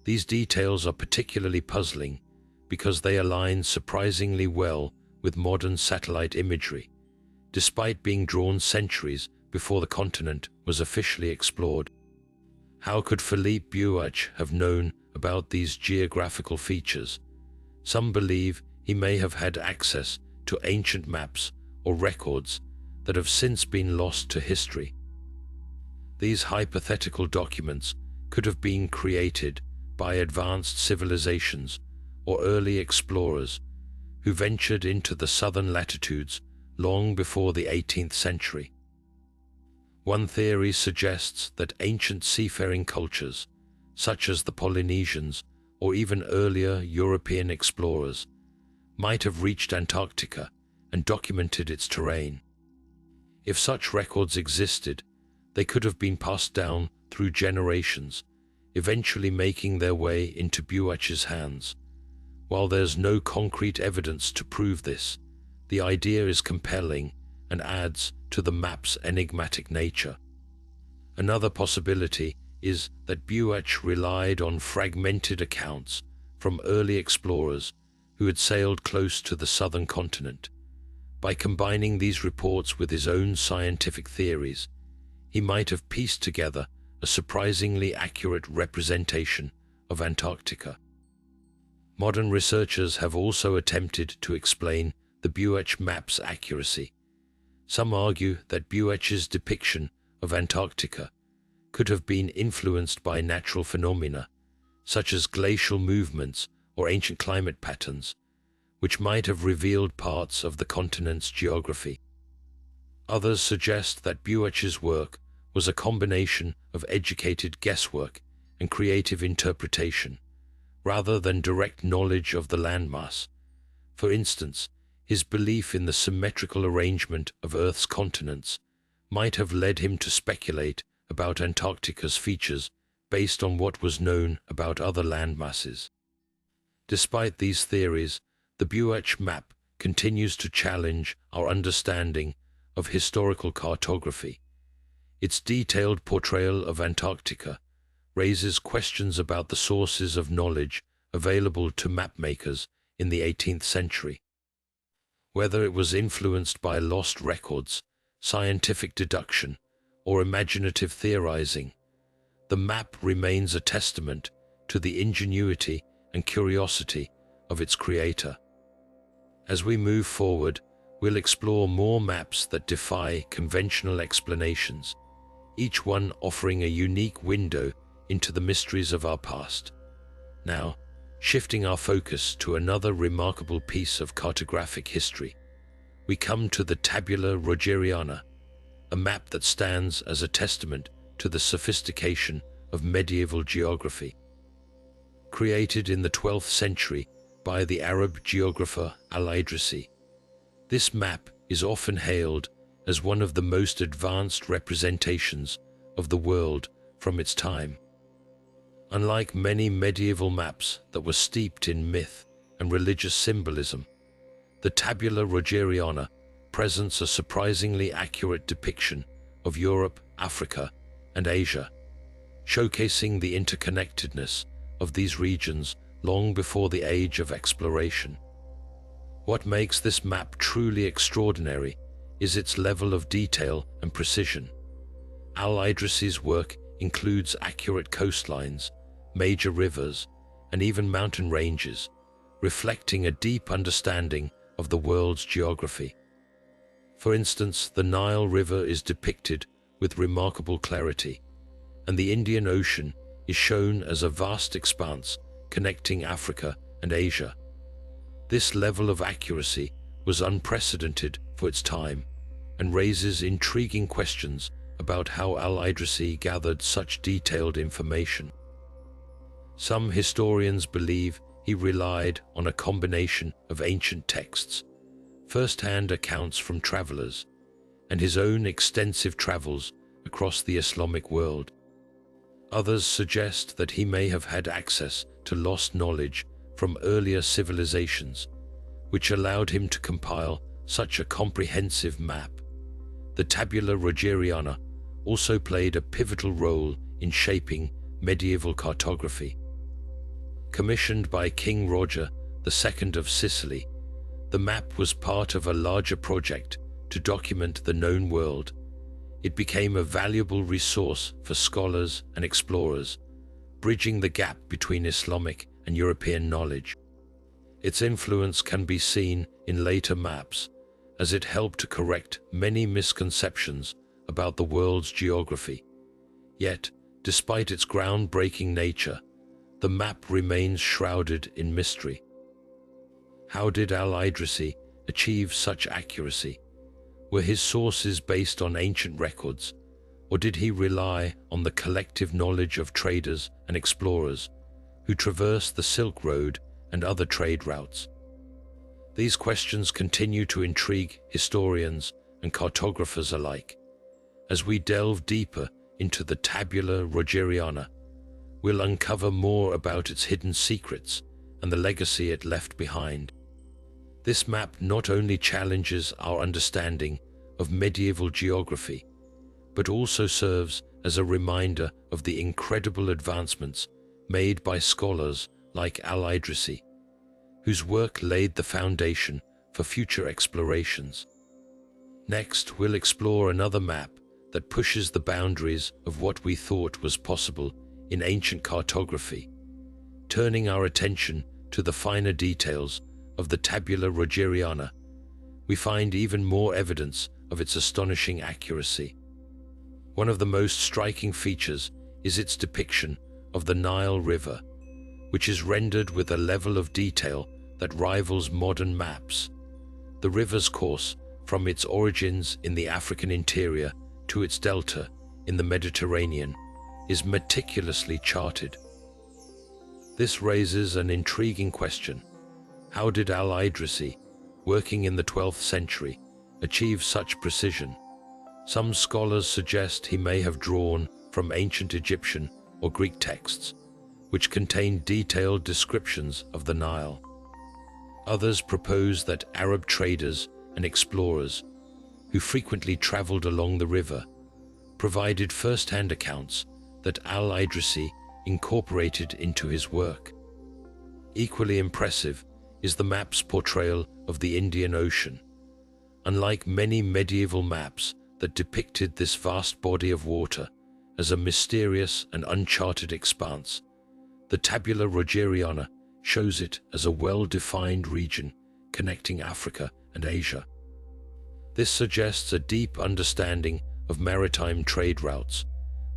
These details are particularly puzzling because they align surprisingly well with modern satellite imagery, despite being drawn centuries before the continent was officially explored. How could Philippe Buach have known about these geographical features? Some believe he may have had access to ancient maps or records that have since been lost to history. These hypothetical documents could have been created by advanced civilizations or early explorers who ventured into the southern latitudes long before the 18th century. One theory suggests that ancient seafaring cultures, such as the Polynesians or even earlier European explorers, might have reached Antarctica and documented its terrain. If such records existed, they could have been passed down through generations, eventually making their way into Buach's hands. While there's no concrete evidence to prove this, the idea is compelling and adds to the map's enigmatic nature. Another possibility is that Buach relied on fragmented accounts from early explorers who had sailed close to the southern continent. By combining these reports with his own scientific theories, he might have pieced together a surprisingly accurate representation of Antarctica. Modern researchers have also attempted to explain the Buach map's accuracy. Some argue that Buach's depiction of Antarctica could have been influenced by natural phenomena, such as glacial movements or ancient climate patterns, which might have revealed parts of the continent's geography. Others suggest that Buach's work was a combination of educated guesswork and creative interpretation, rather than direct knowledge of the landmass. For instance, his belief in the symmetrical arrangement of Earth's continents might have led him to speculate about Antarctica's features based on what was known about other landmasses. Despite these theories, The Vinland Map continues to challenge our understanding of historical cartography. Its detailed portrayal of Antarctica raises questions about the sources of knowledge available to mapmakers in the 18th century. Whether it was influenced by lost records, scientific deduction, or imaginative theorizing, the map remains a testament to the ingenuity and curiosity of its creator. As we move forward, we'll explore more maps that defy conventional explanations, each one offering a unique window into the mysteries of our past. Now, shifting our focus to another remarkable piece of cartographic history, we come to the Tabula Rogeriana, a map that stands as a testament to the sophistication of medieval geography. Created in the 12th century by the Arab geographer al-Idrisi, this map is often hailed as one of the most advanced representations of the world from its time. Unlike many medieval maps that were steeped in myth and religious symbolism, the Tabula Rogeriana presents a surprisingly accurate depiction of Europe, Africa, and Asia, showcasing the interconnectedness of these regions long before the age of exploration. What makes this map truly extraordinary is its level of detail and precision. Al-Idrisi's work includes accurate coastlines, major rivers, and even mountain ranges, reflecting a deep understanding of the world's geography. For instance, the Nile River is depicted with remarkable clarity, and the Indian Ocean is shown as a vast expanse connecting Africa and Asia. This level of accuracy was unprecedented for its time and raises intriguing questions about how al-Idrisi gathered such detailed information. Some historians believe he relied on a combination of ancient texts, first-hand accounts from travelers, and his own extensive travels across the Islamic world. Others suggest that he may have had access to lost knowledge from earlier civilizations, which allowed him to compile such a comprehensive map. The Tabula Rogeriana also played a pivotal role in shaping medieval cartography. Commissioned by King Roger II of Sicily, the map was part of a larger project to document the known world. It became a valuable resource for scholars and explorers, bridging the gap between Islamic and European knowledge. Its influence can be seen in later maps, as it helped to correct many misconceptions about the world's geography. Yet, despite its groundbreaking nature, the map remains shrouded in mystery. How did al-Idrisi achieve such accuracy? Were his sources based on ancient records, or did he rely on the collective knowledge of traders and explorers who traversed the Silk Road and other trade routes? These questions continue to intrigue historians and cartographers alike. As we delve deeper into the Tabula Rogeriana, we'll uncover more about its hidden secrets and the legacy it left behind. This map not only challenges our understanding of medieval geography, but also serves as a reminder of the incredible advancements made by scholars like al-Idrisi, whose work laid the foundation for future explorations. Next, we'll explore another map that pushes the boundaries of what we thought was possible in ancient cartography, turning our attention to the finer details of the Tabula Rogeriana. We find even more evidence of its astonishing accuracy. One of the most striking features is its depiction of the Nile River, which is rendered with a level of detail that rivals modern maps. The river's course, from its origins in the African interior to its delta in the Mediterranean, is meticulously charted. This raises an intriguing question. How did al-Idrisi, working in the 12th century, achieve such precision? Some scholars suggest he may have drawn from ancient Egyptian or Greek texts, which contain detailed descriptions of the Nile. Others propose that Arab traders and explorers, who frequently traveled along the river, provided first-hand accounts that al-Idrisi incorporated into his work. Equally impressive is the map's portrayal of the Indian Ocean. Unlike many medieval maps that depicted this vast body of water as a mysterious and uncharted expanse, the Tabula Rogeriana shows it as a well-defined region connecting Africa and Asia. This suggests a deep understanding of maritime trade routes,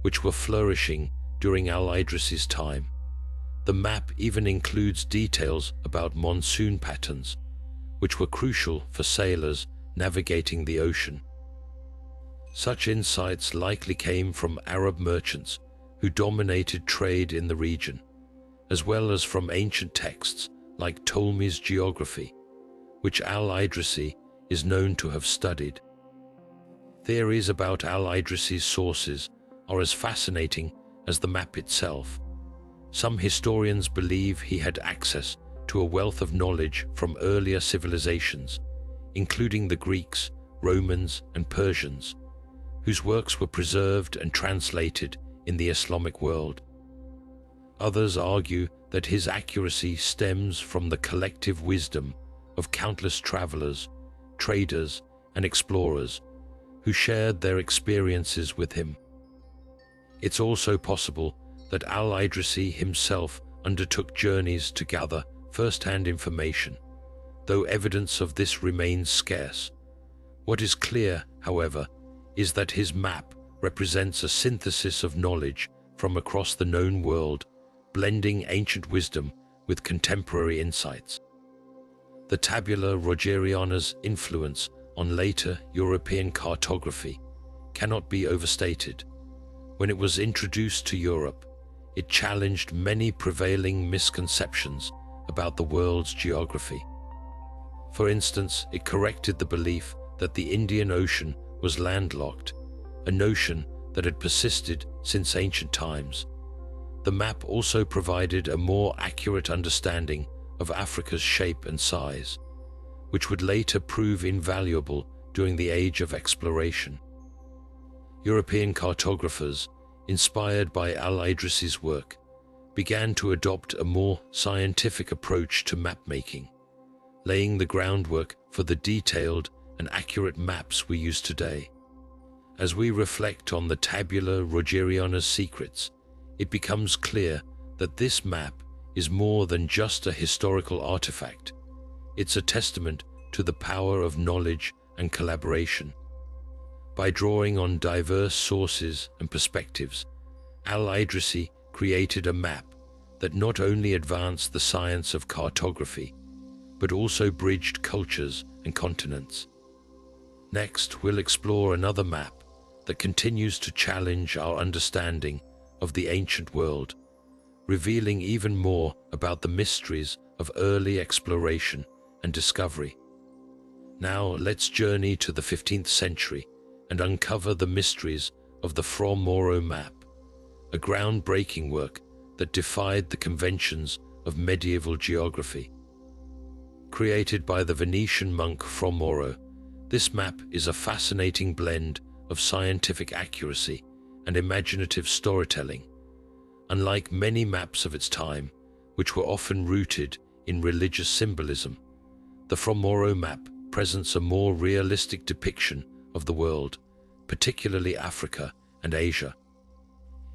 which were flourishing during al-Idrisi's time. The map even includes details about monsoon patterns, which were crucial for sailors navigating the ocean. Such insights likely came from Arab merchants who dominated trade in the region, as well as from ancient texts like Ptolemy's Geography, which al-Idrisi is known to have studied. Theories about al-Idrisi's sources are as fascinating as the map itself. Some historians believe he had access to a wealth of knowledge from earlier civilizations, including the Greeks, Romans, and Persians, whose works were preserved and translated in the Islamic world. Others argue that his accuracy stems from the collective wisdom of countless travelers, traders, and explorers who shared their experiences with him. It's also possible that al-Idrisi himself undertook journeys to gather first-hand information, though evidence of this remains scarce. What is clear, however, is that his map represents a synthesis of knowledge from across the known world, blending ancient wisdom with contemporary insights. The Tabula Rogeriana's influence on later European cartography cannot be overstated. When it was introduced to Europe, it challenged many prevailing misconceptions about the world's geography. For instance, it corrected the belief that the Indian Ocean was landlocked, a notion that had persisted since ancient times. The map also provided a more accurate understanding of Africa's shape and size, which would later prove invaluable during the age of exploration. European cartographers, inspired by al-Idrisi's work, began to adopt a more scientific approach to map-making, laying the groundwork for the detailed and accurate maps we use today. As we reflect on the Tabula Rogeriana's secrets, it becomes clear that this map is more than just a historical artifact. It's a testament to the power of knowledge and collaboration. By drawing on diverse sources and perspectives, al-Idrisi created a map that not only advanced the science of cartography, but also bridged cultures and continents. Next, we'll explore another map that continues to challenge our understanding of the ancient world, revealing even more about the mysteries of early exploration and discovery. Now, let's journey to the 15th century and uncover the mysteries of the From Moro map, a groundbreaking work that defied the conventions of medieval geography. Created by the Venetian monk From Moro, this map is a fascinating blend of scientific accuracy and imaginative storytelling. Unlike many maps of its time, which were often rooted in religious symbolism, the From Moro map presents a more realistic depiction of the world, particularly Africa and Asia.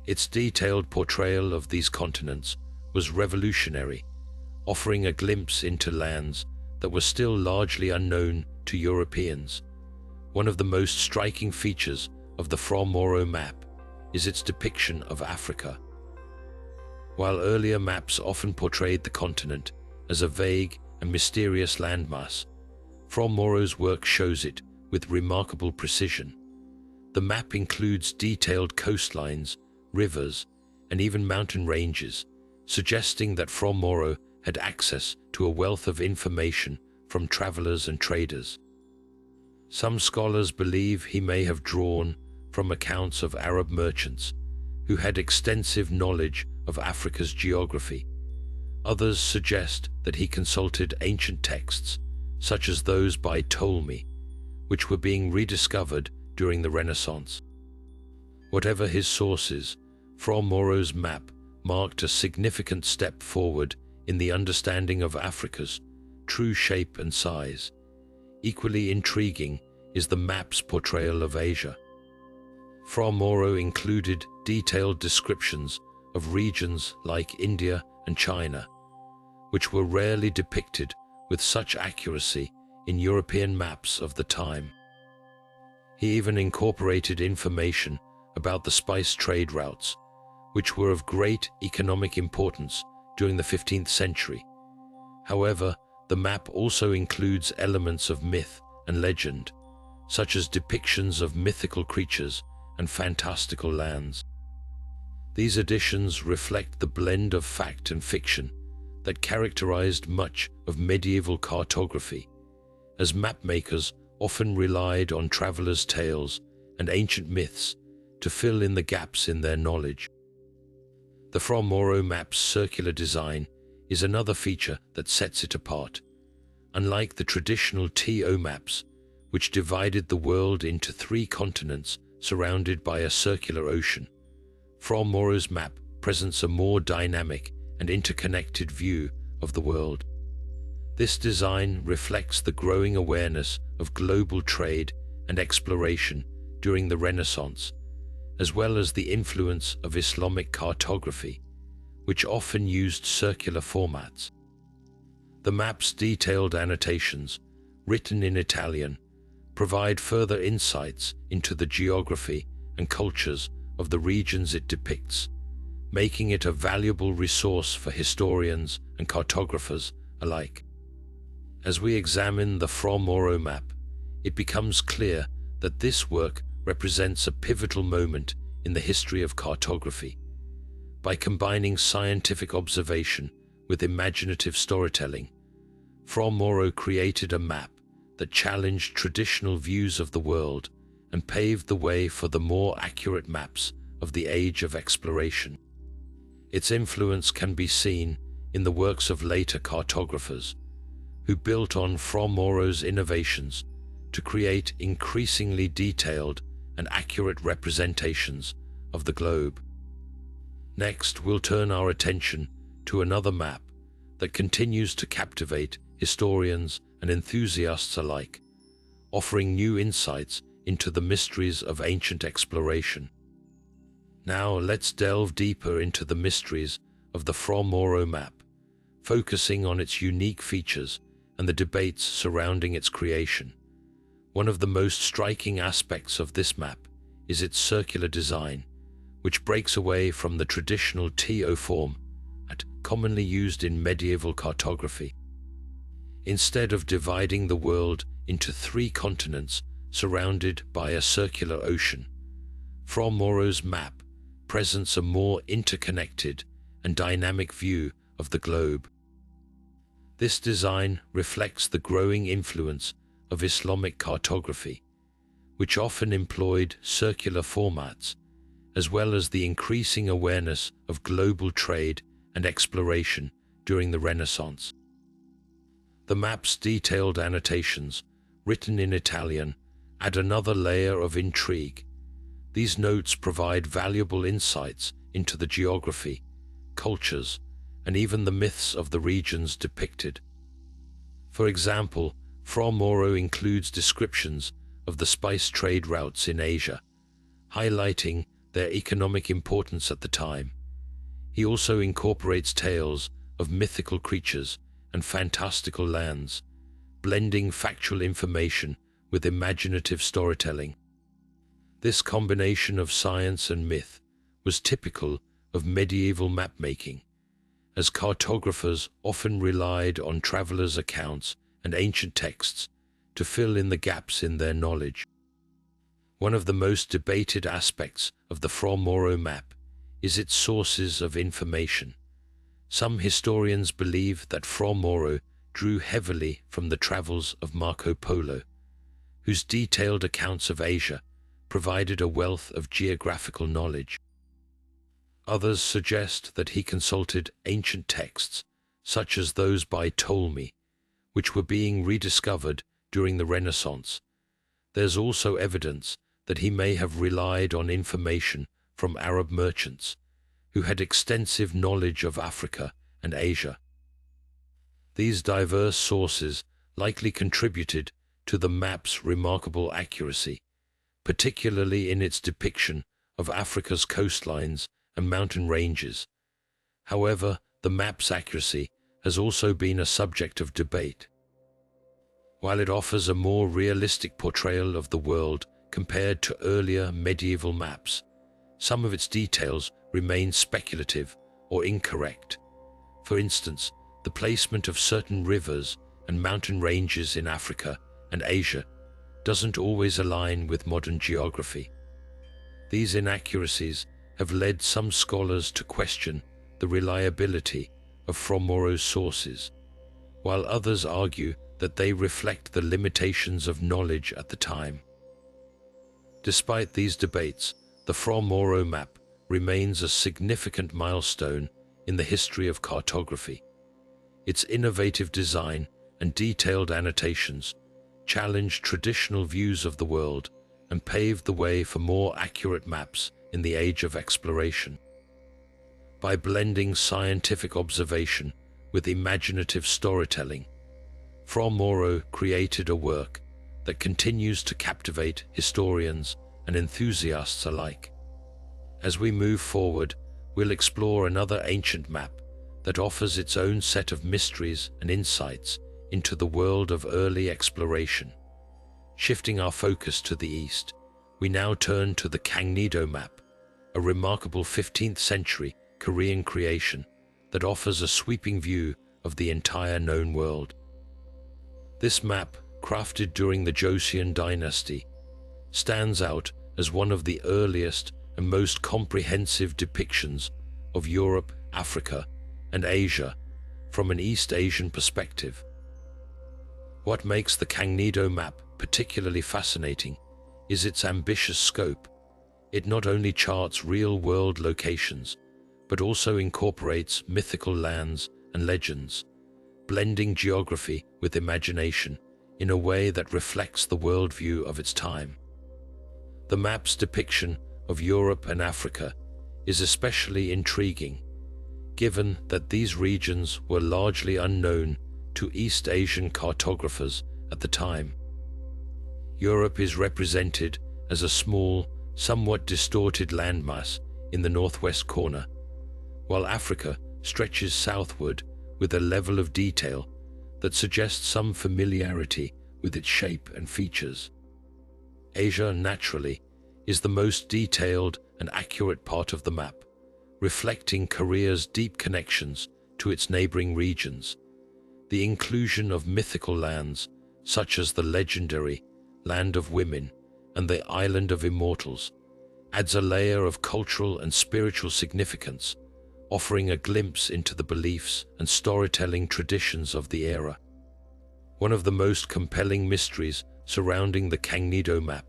Its detailed portrayal of these continents was revolutionary, offering a glimpse into lands that were still largely unknown to Europeans. One of the most striking features of the From Moro map is its depiction of Africa. While earlier maps often portrayed the continent as a vague and mysterious landmass, From Moro's work shows it with remarkable precision. The map includes detailed coastlines, rivers, and even mountain ranges, suggesting that From Moro had access to a wealth of information from travelers and traders. Some scholars believe he may have drawn from accounts of Arab merchants who had extensive knowledge of Africa's geography. Others suggest that he consulted ancient texts, such as those by Ptolemy, which were being rediscovered during the Renaissance. Whatever his sources, Fra Mauri's map marked a significant step forward in the understanding of Africa's true shape and size. Equally intriguing is the map's portrayal of Asia. Fra Mauro included detailed descriptions of regions like India and China, which were rarely depicted with such accuracy in European maps of the time. He even incorporated information about the spice trade routes, which were of great economic importance during the 15th century. However, the map also includes elements of myth and legend, such as depictions of mythical creatures and fantastical lands. These additions reflect the blend of fact and fiction that characterized much of medieval cartography, as mapmakers often relied on travelers' tales and ancient myths to fill in the gaps in their knowledge. The Fra Mauro map's circular design is another feature that sets it apart. Unlike the traditional TO maps, which divided the world into 3 continents surrounded by a circular ocean, Fra Mauro's map presents a more dynamic and interconnected view of the world. This design reflects the growing awareness of global trade and exploration during the Renaissance, as well as the influence of Islamic cartography, which often used circular formats. The map's detailed annotations, written in Italian, provide further insights into the geography and cultures of the regions it depicts, making it a valuable resource for historians and cartographers alike. As we examine the Fra Mauro map, it becomes clear that this work represents a pivotal moment in the history of cartography. By combining scientific observation with imaginative storytelling, Fra Mauro created a map that challenged traditional views of the world and paved the way for the more accurate maps of the age of exploration. Its influence can be seen in the works of later cartographers, who built on Fra Mauro's innovations to create increasingly detailed and accurate representations of the globe. Next, we'll turn our attention to another map that continues to captivate historians and enthusiasts alike, offering new insights into the mysteries of ancient exploration. Now, let's delve deeper into the mysteries of the Fra Mauro map, focusing on its unique features and the debates surrounding its creation. One of the most striking aspects of this map is its circular design, which breaks away from the traditional TO form commonly used in medieval cartography. Instead of dividing the world into 3 continents surrounded by a circular ocean, Fra Mauro's map presents a more interconnected and dynamic view of the globe. This design reflects the growing influence of Islamic cartography, which often employed circular formats, as well as the increasing awareness of global trade and exploration during the Renaissance. The map's detailed annotations, written in Italian, add another layer of intrigue. These notes provide valuable insights into the geography, cultures, and even the myths of the regions depicted. For example, Fra Mauro includes descriptions of the spice trade routes in Asia, highlighting their economic importance at the time. He also incorporates tales of mythical creatures and fantastical lands, blending factual information with imaginative storytelling. This combination of science and myth was typical of medieval mapmaking, as cartographers often relied on travelers' accounts and ancient texts to fill in the gaps in their knowledge. One of the most debated aspects of the Fra Mauro map is its sources of information. Some historians believe that Fra Mauro drew heavily from the travels of Marco Polo, whose detailed accounts of Asia provided a wealth of geographical knowledge. Others suggest that he consulted ancient texts, such as those by Ptolemy, which were being rediscovered during the Renaissance. There's also evidence that he may have relied on information from Arab merchants, who had extensive knowledge of Africa and Asia. These diverse sources likely contributed to the map's remarkable accuracy, particularly in its depiction of Africa's coastlines and mountain ranges. However, the map's accuracy has also been a subject of debate. While it offers a more realistic portrayal of the world compared to earlier medieval maps, some of its details remain speculative or incorrect. For instance, the placement of certain rivers and mountain ranges in Africa and Asia doesn't always align with modern geography. These inaccuracies have led some scholars to question the reliability of Fromoro's sources, while others argue that they reflect the limitations of knowledge at the time. Despite these debates, the Fromoro map remains a significant milestone in the history of cartography. Its innovative design and detailed annotations challenged traditional views of the world and paved the way for more accurate maps in the age of exploration. By blending scientific observation with imaginative storytelling, Fromoro created a work that continues to captivate historians and enthusiasts alike. As we move forward, we'll explore another ancient map that offers its own set of mysteries and insights into the world of early exploration. Shifting our focus to the east, we now turn to the Cantino map, a remarkable 15th century Korean creation that offers a sweeping view of the entire known world. This map, crafted during the Joseon dynasty, stands out as one of the earliest and most comprehensive depictions of Europe, Africa, and Asia from an East Asian perspective. What makes the Cantino map particularly fascinating is its ambitious scope. It not only charts real-world locations, but also incorporates mythical lands and legends, blending geography with imagination in a way that reflects the worldview of its time. The map's depiction of Europe and Africa is especially intriguing, given that these regions were largely unknown to East Asian cartographers at the time. Europe is represented as a small, somewhat distorted landmass in the northwest corner, while Africa stretches southward with a level of detail that suggests some familiarity with its shape and features. Asia, naturally, is the most detailed and accurate part of the map, reflecting Korea's deep connections to its neighboring regions. The inclusion of mythical lands, such as the legendary Land of Women and the Island of Immortals, adds a layer of cultural and spiritual significance, offering a glimpse into the beliefs and storytelling traditions of the era. One of the most compelling mysteries surrounding the Cantino map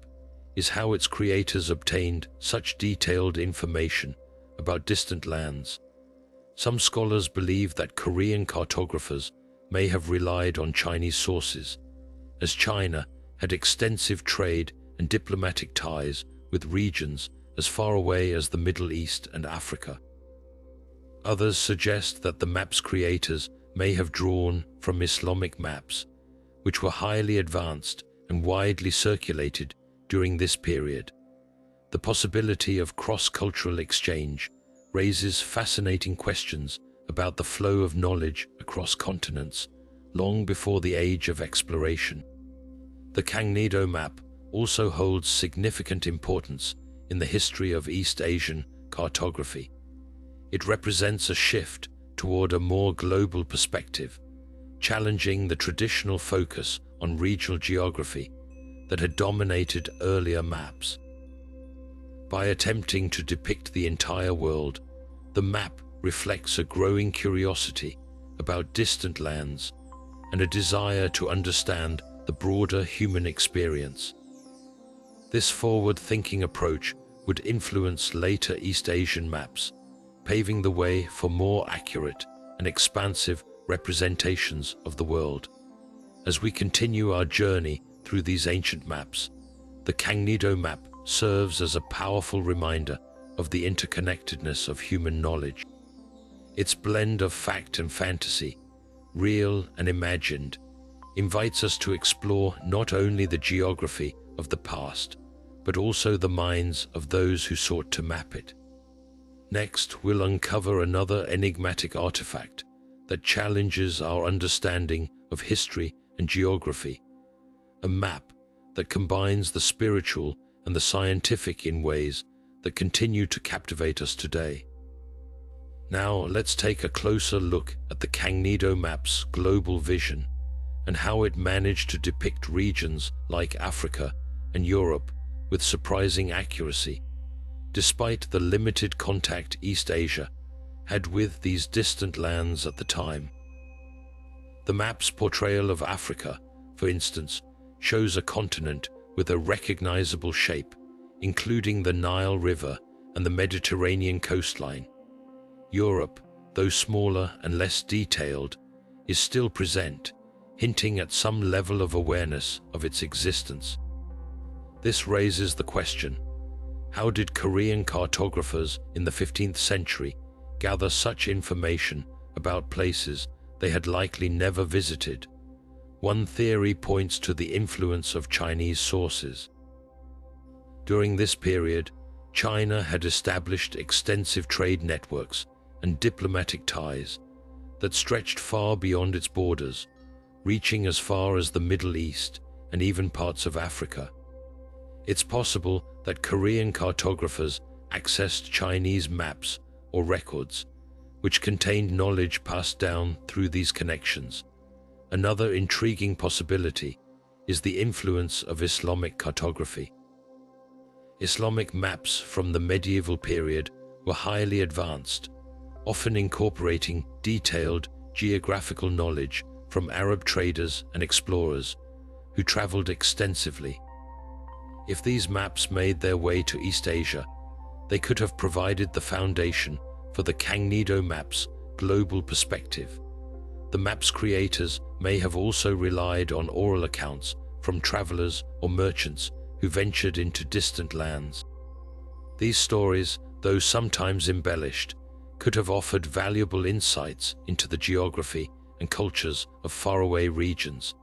is how its creators obtained such detailed information about distant lands. Some scholars believe that Korean cartographers may have relied on Chinese sources, as China had extensive trade and diplomatic ties with regions as far away as the Middle East and Africa. Others suggest that the map's creators may have drawn from Islamic maps, which were highly advanced and widely circulated during this period. The possibility of cross-cultural exchange raises fascinating questions about the flow of knowledge across continents long before the age of exploration. The Cantino map also holds significant importance in the history of East Asian cartography. It represents a shift toward a more global perspective, challenging the traditional focus on regional geography that had dominated earlier maps. By attempting to depict the entire world, the map reflects a growing curiosity about distant lands and a desire to understand the broader human experience. This forward-thinking approach would influence later East Asian maps, paving the way for more accurate and expansive representations of the world. As we continue our journey through these ancient maps, the Cantino Map serves as a powerful reminder of the interconnectedness of human knowledge. Its blend of fact and fantasy, real and imagined, invites us to explore not only the geography of the past, but also the minds of those who sought to map it. Next, we'll uncover another enigmatic artifact that challenges our understanding of history and geography, a map that combines the spiritual and the scientific in ways that continue to captivate us today. Now, let's take a closer look at the Cantino Map's global vision and how it managed to depict regions like Africa and Europe with surprising accuracy, despite the limited contact East Asia had with these distant lands at the time. The map's portrayal of Africa, for instance, shows a continent with a recognizable shape, including the Nile River and the Mediterranean coastline. Europe, though smaller and less detailed, is still present, hinting at some level of awareness of its existence. This raises the question: how did Korean cartographers in the 15th century gather such information about places they had likely never visited? One theory points to the influence of Chinese sources. During this period, China had established extensive trade networks and diplomatic ties that stretched far beyond its borders, reaching as far as the Middle East and even parts of Africa. It's possible that Korean cartographers accessed Chinese maps or records, which contained knowledge passed down through these connections. Another intriguing possibility is the influence of Islamic cartography. Islamic maps from the medieval period were highly advanced, often incorporating detailed geographical knowledge from Arab traders and explorers who traveled extensively. If these maps made their way to East Asia, they could have provided the foundation for the Cantino Map's global perspective. The map's creators may have also relied on oral accounts from travelers or merchants who ventured into distant lands. These stories, though sometimes embellished, could have offered valuable insights into the geography and cultures of faraway regions.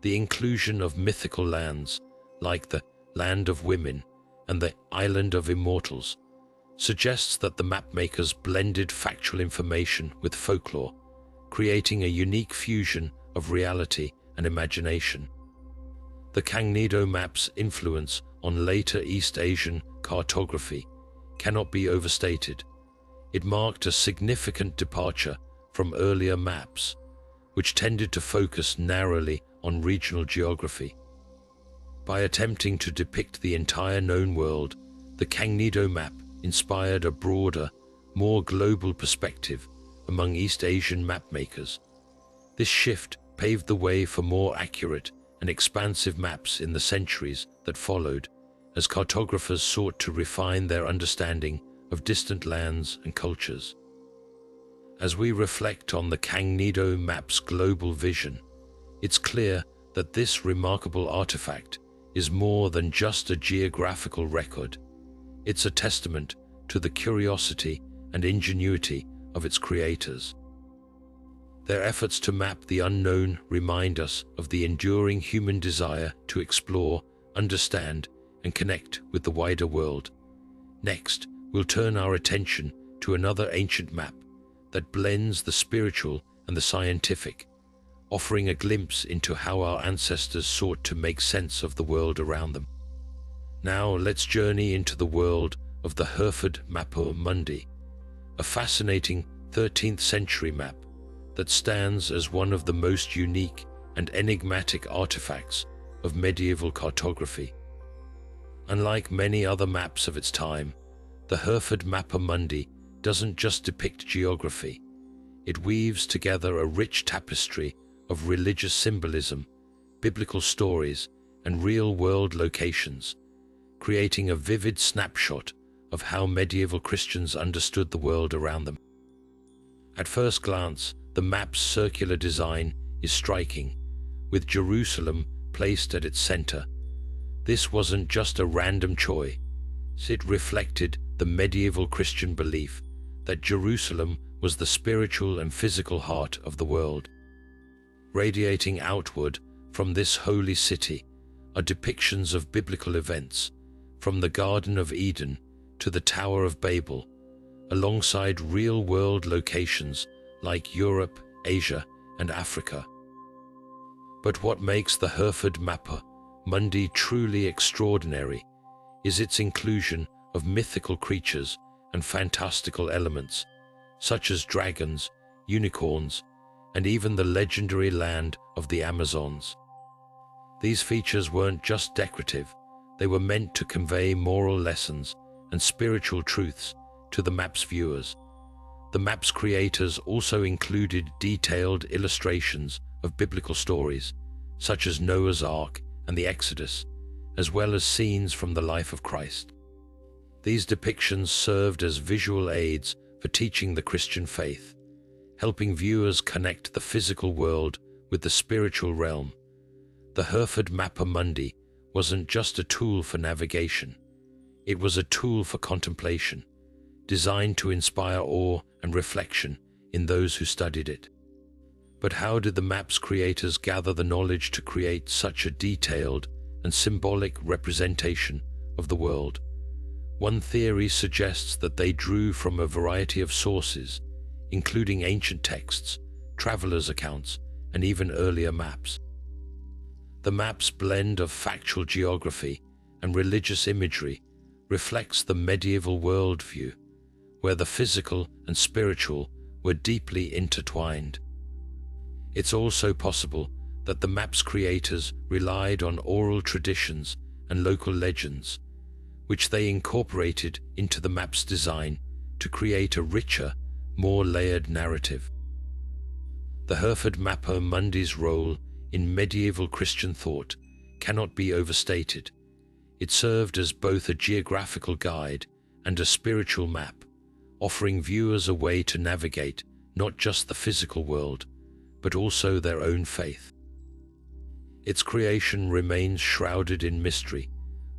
The inclusion of mythical lands, like the Land of Women and the Island of Immortals, suggests that the mapmakers blended factual information with folklore, creating a unique fusion of reality and imagination. The Cantino Map's influence on later East Asian cartography cannot be overstated. It marked a significant departure from earlier maps, which tended to focus narrowly on regional geography. By attempting to depict the entire known world, the Cantino Map inspired a broader, more global perspective among East Asian mapmakers. This shift paved the way for more accurate and expansive maps in the centuries that followed, as cartographers sought to refine their understanding of distant lands and cultures. As we reflect on the Cantino Map's global vision, it's clear that this remarkable artifact is more than just a geographical record. It's a testament to the curiosity and ingenuity of its creators. Their efforts to map the unknown remind us of the enduring human desire to explore, understand, and connect with the wider world. Next, we'll turn our attention to another ancient map that blends the spiritual and the scientific, offering a glimpse into how our ancestors sought to make sense of the world around them. Now let's journey into the world of the Hereford Mappa Mundi, a fascinating 13th century map that stands as one of the most unique and enigmatic artifacts of medieval cartography. Unlike many other maps of its time, the Hereford Mappa Mundi doesn't just depict geography. It weaves together a rich tapestry of religious symbolism, biblical stories, and real-world locations, creating a vivid snapshot of how medieval Christians understood the world around them. At first glance, the the map's circular design is striking, with Jerusalem placed at its center. This wasn't just a random choice. It reflected the medieval Christian belief that Jerusalem was the spiritual and physical heart of the world. Radiating outward from this holy city are depictions of biblical events, from the Garden of Eden to the Tower of Babel, alongside real-world locations like Europe, Asia, and Africa. But what makes the Hereford Mapper Mundi truly extraordinary is its inclusion of mythical creatures and fantastical elements, such as dragons, unicorns, and even the legendary land of the Amazons. These features weren't just decorative, they were meant to convey moral lessons and spiritual truths to the map's viewers. The map's creators also included detailed illustrations of biblical stories, such as Noah's Ark and the Exodus, as well as scenes from the life of Christ. These depictions served as visual aids for teaching the Christian faith, helping viewers connect the physical world with the spiritual realm. The Hereford Mapper Mundi wasn't just a tool for navigation, it was a tool for contemplation, designed to inspire awe and reflection in those who studied it. But how did the map's creators gather the knowledge to create such a detailed and symbolic representation of the world? One theory suggests that they drew from a variety of sources, including ancient texts, travelers' accounts, and even earlier maps. The map's blend of factual geography and religious imagery reflects the medieval worldview, where the physical and spiritual were deeply intertwined. It's also possible that the map's creators relied on oral traditions and local legends, which they incorporated into the map's design to create a richer, more layered narrative. The Hereford Mapper Mundi's role in medieval Christian thought cannot be overstated. It served as both a geographical guide and a spiritual map, offering viewers a way to navigate not just the physical world, but also their own faith. Its creation remains shrouded in mystery,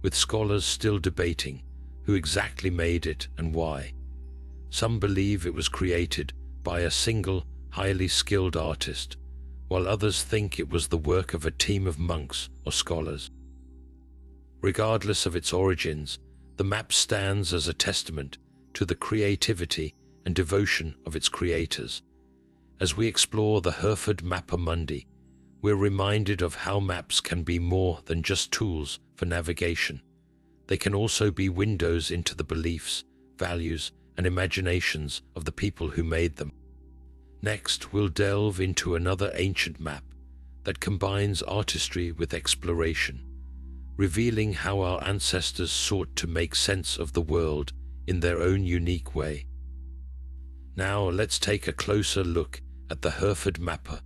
with scholars still debating who exactly made it and why. Some believe it was created by a single, highly skilled artist, while others think it was the work of a team of monks or scholars. Regardless of its origins, the map stands as a testament to the creativity and devotion of its creators. As we explore the Hereford Mapper Mundi, we're reminded of how maps can be more than just tools for navigation. They can also be windows into the beliefs, values, and imaginations of the people who made them. Next, we'll delve into another ancient map that combines artistry with exploration, revealing how our ancestors sought to make sense of the world in their own unique way. Now, let's take a closer look at the Hereford Mapper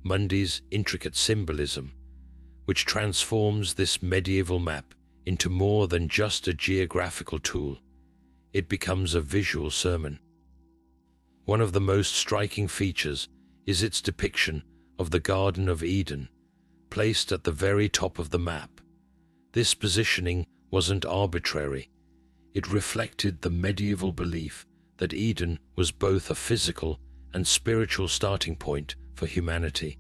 Mundi's intricate symbolism, which transforms this medieval map into more than just a geographical tool. It becomes a visual sermon. One of the most striking features is its depiction of the Garden of Eden, placed at the very top of the map. This positioning wasn't arbitrary. It reflected the medieval belief that Eden was both a physical and spiritual starting point for humanity.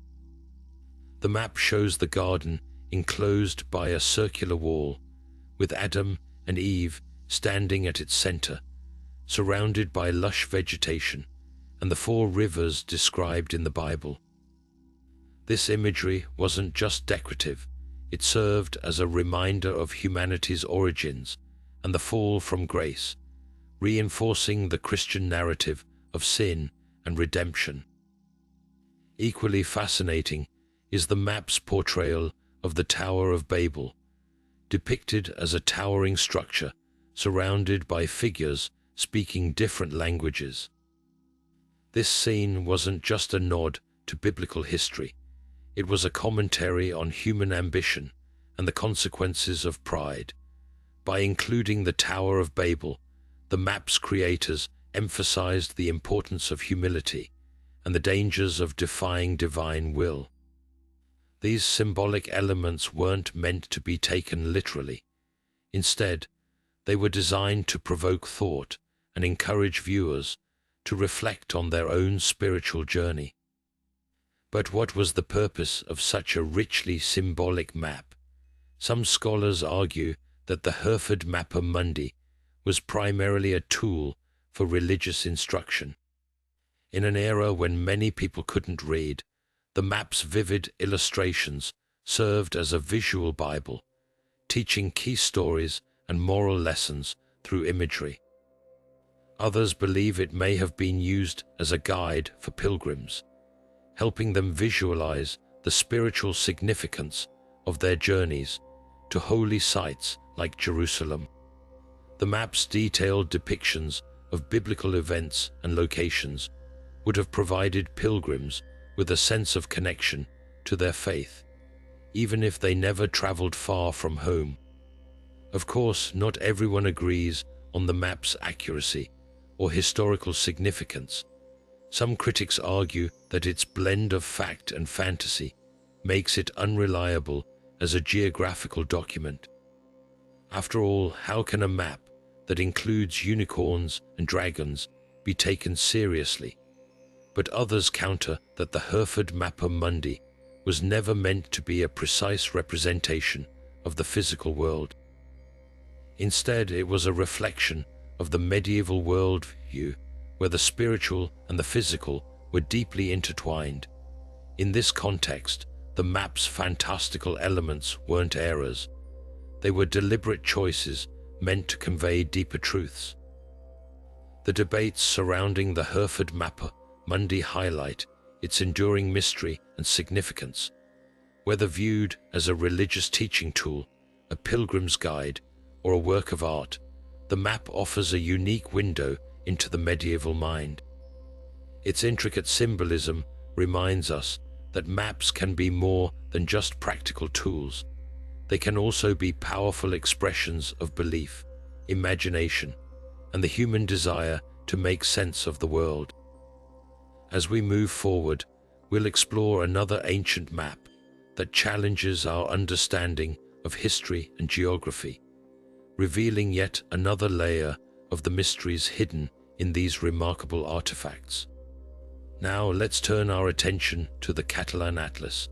The map shows the garden enclosed by a circular wall, with Adam and Eve standing at its center, surrounded by lush vegetation and the 4 rivers described in the Bible. This imagery wasn't just decorative, it served as a reminder of humanity's origins and the fall from grace, reinforcing the Christian narrative of sin and redemption. Equally fascinating is the map's portrayal of the Tower of Babel, depicted as a towering structure surrounded by figures speaking different languages. This scene wasn't just a nod to biblical history, it was a commentary on human ambition and the consequences of pride. By including the Tower of Babel, the map's creators emphasized the importance of humility and the dangers of defying divine will. These symbolic elements weren't meant to be taken literally. Instead, they were designed to provoke thought and encourage viewers to reflect on their own spiritual journey. But what was the purpose of such a richly symbolic map? Some scholars argue that the Hereford Mapper Mundi was primarily a tool for religious instruction. In an era when many people couldn't read, the map's vivid illustrations served as a visual Bible, teaching key stories and moral lessons through imagery. Others believe it may have been used as a guide for pilgrims, helping them visualize the spiritual significance of their journeys to holy sites like Jerusalem. The map's detailed depictions of biblical events and locations would have provided pilgrims with a sense of connection to their faith, even if they never traveled far from home. Of course, not everyone agrees on the map's accuracy or historical significance. Some critics argue that its blend of fact and fantasy makes it unreliable as a geographical document. After all, how can a map that includes unicorns and dragons be taken seriously? But others counter that the Hereford Mapper Mundi was never meant to be a precise representation of the physical world. Instead, it was a reflection of the medieval worldview, where the spiritual and the physical were deeply intertwined. In this context, the map's fantastical elements weren't errors. They were deliberate choices meant to convey deeper truths. The debates surrounding the Hereford Mapper Mundi highlight its enduring mystery and significance. Whether viewed as a religious teaching tool, a pilgrim's guide, or a work of art, the map offers a unique window into the medieval mind. Its intricate symbolism reminds us that maps can be more than just practical tools. They can also be powerful expressions of belief, imagination, and the human desire to make sense of the world. As we move forward, we'll explore another ancient map that challenges our understanding of history and geography, revealing yet another layer of the mysteries hidden in these remarkable artifacts. Now let's turn our attention to the Catalan Atlas,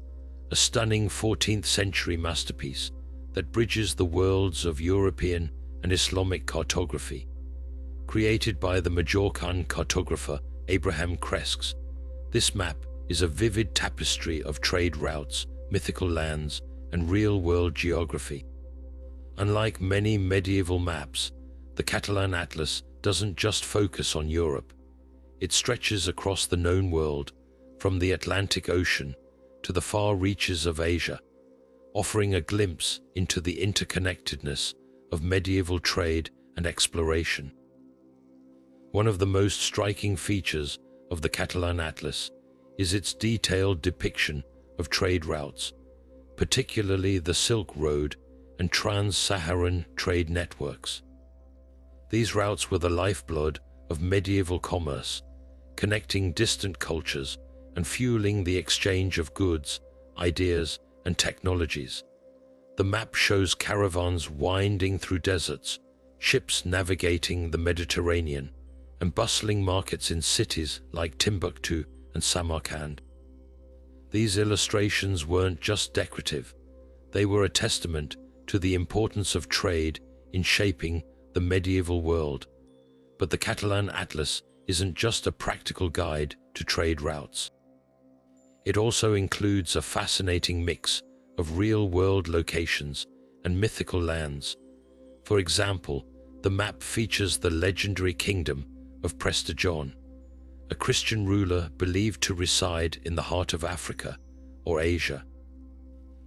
a stunning 14th century masterpiece that bridges the worlds of European and Islamic cartography. Created by the Majorcan cartographer Abraham Cresques, this map is a vivid tapestry of trade routes, mythical lands, and real-world geography. Unlike many medieval maps, the Catalan Atlas doesn't just focus on Europe. It stretches across the known world, from the Atlantic Ocean to the far reaches of Asia, offering a glimpse into the interconnectedness of medieval trade and exploration. One of the most striking features of the Catalan Atlas is its detailed depiction of trade routes, particularly the Silk Road and trans-Saharan trade networks. These routes were the lifeblood of medieval commerce, connecting distant cultures and fueling the exchange of goods, ideas, and technologies. The map shows caravans winding through deserts, ships navigating the Mediterranean, and bustling markets in cities like Timbuktu and Samarkand. These illustrations weren't just decorative, they were a testament to the importance of trade in shaping the medieval world. But the Catalan Atlas isn't just a practical guide to trade routes. It also includes a fascinating mix of real-world locations and mythical lands. For example, the map features the legendary kingdom of Prester John, a Christian ruler believed to reside in the heart of Africa or Asia.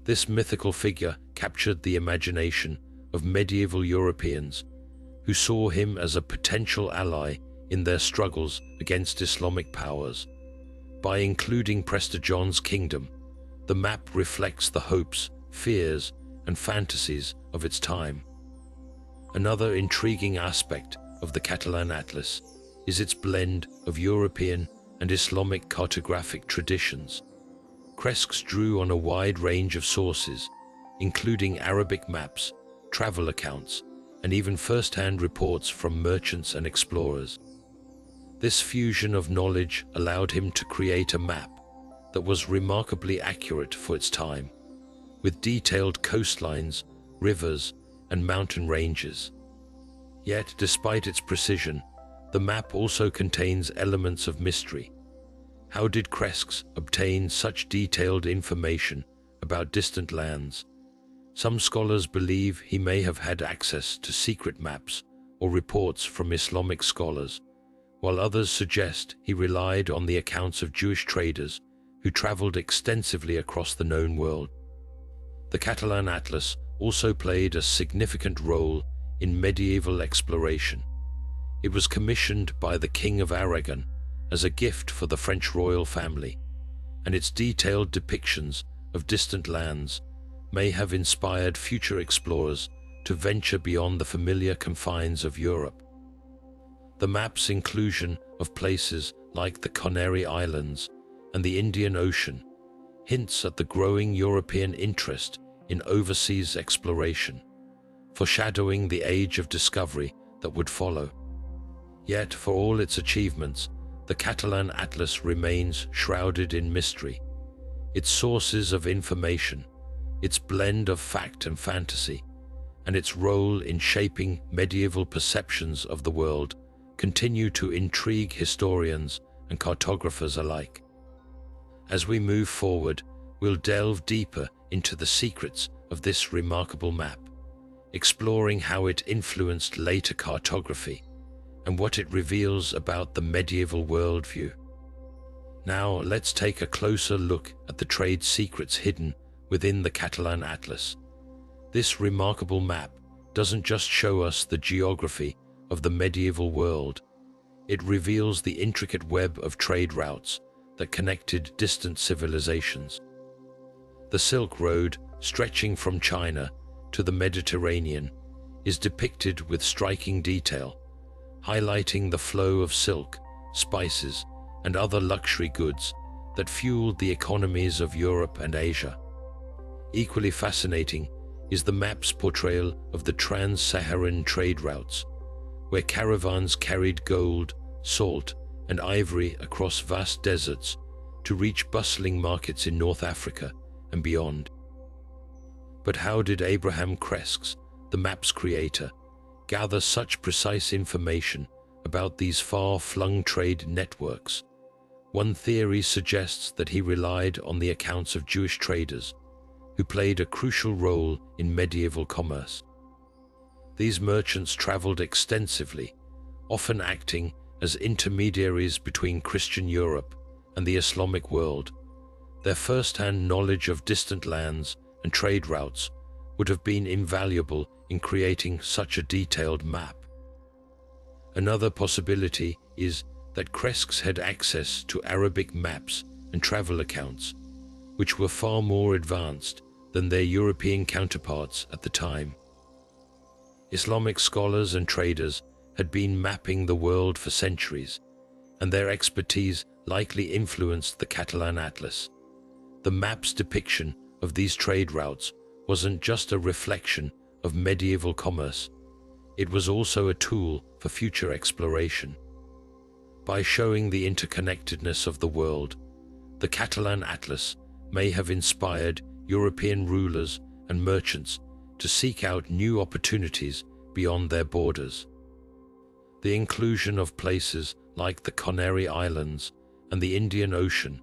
This mythical figure captured the imagination of medieval Europeans who saw him as a potential ally in their struggles against Islamic powers. By including Prester John's kingdom, the map reflects the hopes, fears, and fantasies of its time. Another intriguing aspect of the Catalan Atlas is its blend of European and Islamic cartographic traditions. Cresques drew on a wide range of sources, including Arabic maps, travel accounts, and even first-hand reports from merchants and explorers. This fusion of knowledge allowed him to create a map that was remarkably accurate for its time, with detailed coastlines, rivers, and mountain ranges. Yet, despite its precision, the map also contains elements of mystery. How did Cresques obtain such detailed information about distant lands? Some scholars believe he may have had access to secret maps or reports from Islamic scholars, while others suggest he relied on the accounts of Jewish traders who traveled extensively across the known world. The Catalan Atlas also played a significant role in medieval exploration. It was commissioned by the King of Aragon as a gift for the French royal family, and its detailed depictions of distant lands may have inspired future explorers to venture beyond the familiar confines of Europe. The map's inclusion of places like the Canary Islands and the Indian Ocean hints at the growing European interest in overseas exploration, foreshadowing the age of discovery that would follow. Yet, for all its achievements, the Catalan Atlas remains shrouded in mystery. Its sources of information, its blend of fact and fantasy, and its role in shaping medieval perceptions of the world continue to intrigue historians and cartographers alike. As we move forward, we'll delve deeper into the secrets of this remarkable map, exploring how it influenced later cartography and what it reveals about the medieval worldview. Now, let's take a closer look at the trade secrets hidden within the Catalan Atlas. This remarkable map doesn't just show us the geography of the medieval world, it reveals the intricate web of trade routes that connected distant civilizations. The Silk Road, stretching from China to the Mediterranean, is depicted with striking detail, highlighting the flow of silk, spices, and other luxury goods that fueled the economies of Europe and Asia. Equally fascinating is the map's portrayal of the trans-Saharan trade routes, where caravans carried gold, salt, and ivory across vast deserts to reach bustling markets in North Africa and beyond. But how did Abraham Cresques, the map's creator, gather such precise information about these far-flung trade networks? One theory suggests that he relied on the accounts of Jewish traders, who played a crucial role in medieval commerce. These merchants traveled extensively, often acting as intermediaries between Christian Europe and the Islamic world. Their first-hand knowledge of distant lands and trade routes would have been invaluable in creating such a detailed map. Another possibility is that Cresques had access to Arabic maps and travel accounts, which were far more advanced than their European counterparts at the time. Islamic scholars and traders had been mapping the world for centuries, and their expertise likely influenced the Catalan Atlas. The map's depiction of these trade routes wasn't just a reflection of medieval commerce, it was also a tool for future exploration. By showing the interconnectedness of the world, the Catalan Atlas may have inspired European rulers and merchants to seek out new opportunities beyond their borders. The inclusion of places like the Canary Islands and the Indian Ocean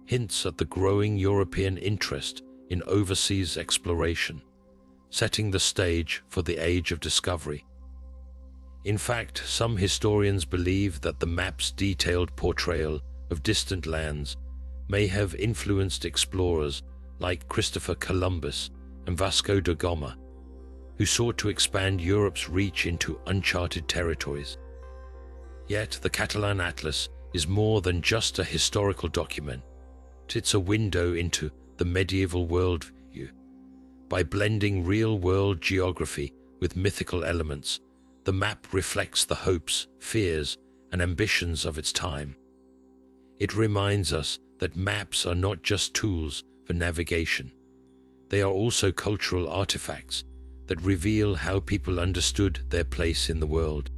hints at the growing European interest in overseas exploration, setting the stage for the age of discovery. In fact, some historians believe that the map's detailed portrayal of distant lands may have influenced explorers like Christopher Columbus and Vasco da Gama, who sought to expand Europe's reach into uncharted territories. Yet the Catalan Atlas is more than just a historical document. It's a window into the medieval worldview. By blending real-world geography with mythical elements, the map reflects the hopes, fears, and ambitions of its time. It reminds us that maps are not just tools for navigation. They are also cultural artifacts that reveal how people understood their place in the world.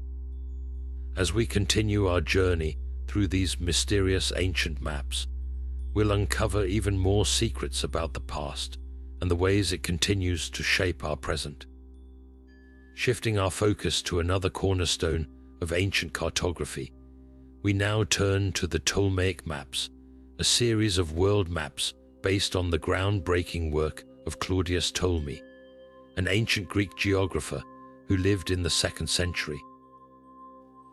As we continue our journey through these mysterious ancient maps, we'll uncover even more secrets about the past and the ways it continues to shape our present. Shifting our focus to another cornerstone of ancient cartography, we now turn to the Ptolemaic maps, a series of world maps based on the groundbreaking work of Claudius Ptolemy, an ancient Greek geographer who lived in the 2nd century.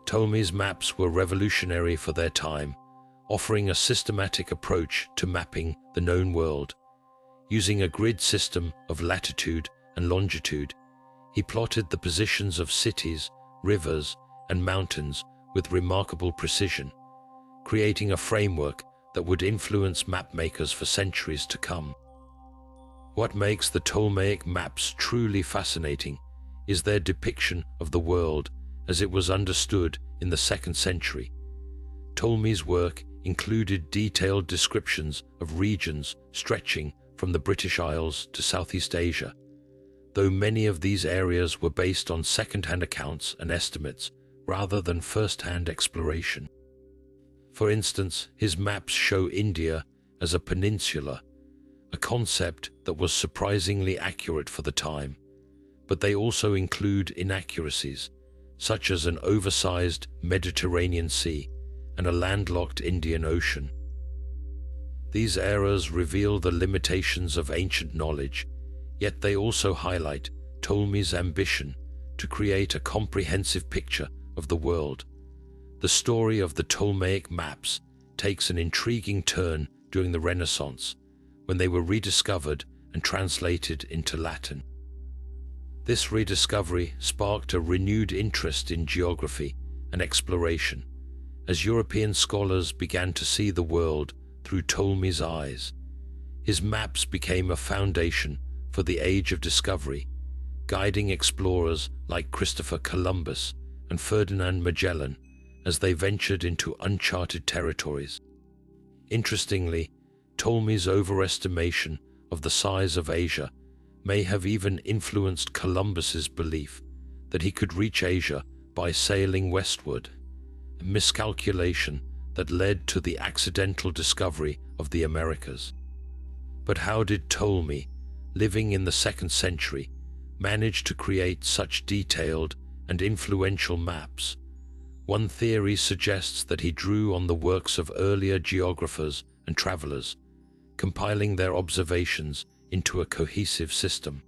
Ptolemy's maps were revolutionary for their time, offering a systematic approach to mapping the known world. Using a grid system of latitude and longitude, he plotted the positions of cities, rivers, and mountains with remarkable precision, creating a framework that would influence mapmakers for centuries to come. What makes the Ptolemaic maps truly fascinating is their depiction of the world as it was understood in the 2nd century. Ptolemy's work included detailed descriptions of regions stretching from the British Isles to Southeast Asia, though many of these areas were based on second-hand accounts and estimates rather than first-hand exploration. For instance, his maps show India as a peninsula, a concept that was surprisingly accurate for the time, but they also include inaccuracies, such as an oversized Mediterranean Sea and a landlocked Indian Ocean. These errors reveal the limitations of ancient knowledge, yet they also highlight Ptolemy's ambition to create a comprehensive picture of the world. The story of the Ptolemaic maps takes an intriguing turn during the Renaissance, when they were rediscovered and translated into Latin. This rediscovery sparked a renewed interest in geography and exploration, as European scholars began to see the world through Ptolemy's eyes. His maps became a foundation for the Age of Discovery, guiding explorers like Christopher Columbus and Ferdinand Magellan as they ventured into uncharted territories. Interestingly, Ptolemy's overestimation of the size of Asia may have even influenced Columbus's belief that he could reach Asia by sailing westward, a miscalculation that led to the accidental discovery of the Americas. But how did Ptolemy, living in the 2nd century, manage to create such detailed and influential maps? One theory suggests that he drew on the works of earlier geographers and travelers, compiling their observations into a cohesive system.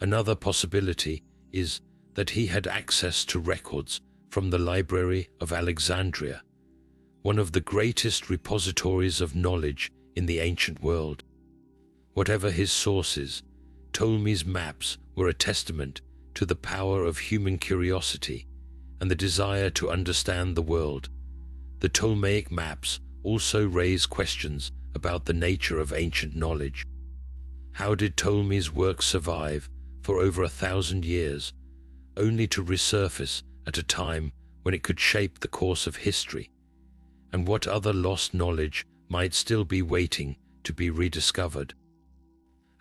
Another possibility is that he had access to records from the Library of Alexandria, one of the greatest repositories of knowledge in the ancient world. Whatever his sources, Ptolemy's maps were a testament to the power of human curiosity and the desire to understand the world. The Ptolemaic maps also raise questions about the nature of ancient knowledge. How did Ptolemy's work survive for over 1,000 years, only to resurface at a time when it could shape the course of history? And what other lost knowledge might still be waiting to be rediscovered?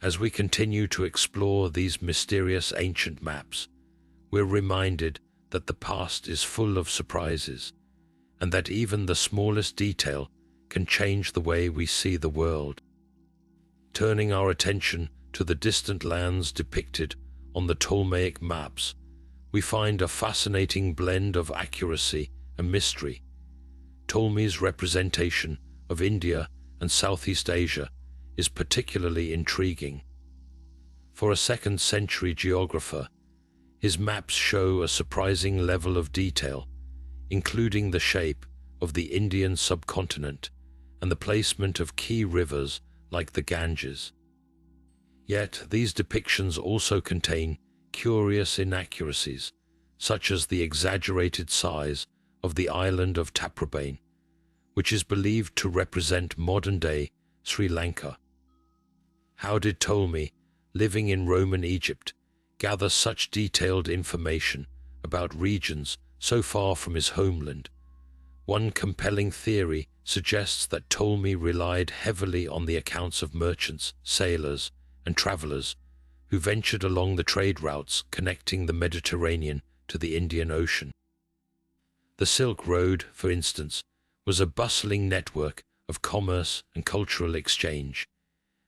As we continue to explore these mysterious ancient maps, we're reminded that the past is full of surprises, and that even the smallest detail can change the way we see the world. Turning our attention to the distant lands depicted on the Ptolemaic maps, we find a fascinating blend of accuracy and mystery. Ptolemy's representation of India and Southeast Asia is particularly intriguing. For a 2nd century geographer, his maps show a surprising level of detail, including the shape of the Indian subcontinent and the placement of key rivers like the Ganges. Yet these depictions also contain curious inaccuracies, such as the exaggerated size of the island of Taprobane, which is believed to represent modern-day Sri Lanka. How did Ptolemy, living in Roman Egypt, gather such detailed information about regions so far from his homeland? One compelling theory suggests that Ptolemy relied heavily on the accounts of merchants, sailors, and travelers who ventured along the trade routes connecting the Mediterranean to the Indian Ocean. The Silk Road, for instance, was a bustling network of commerce and cultural exchange,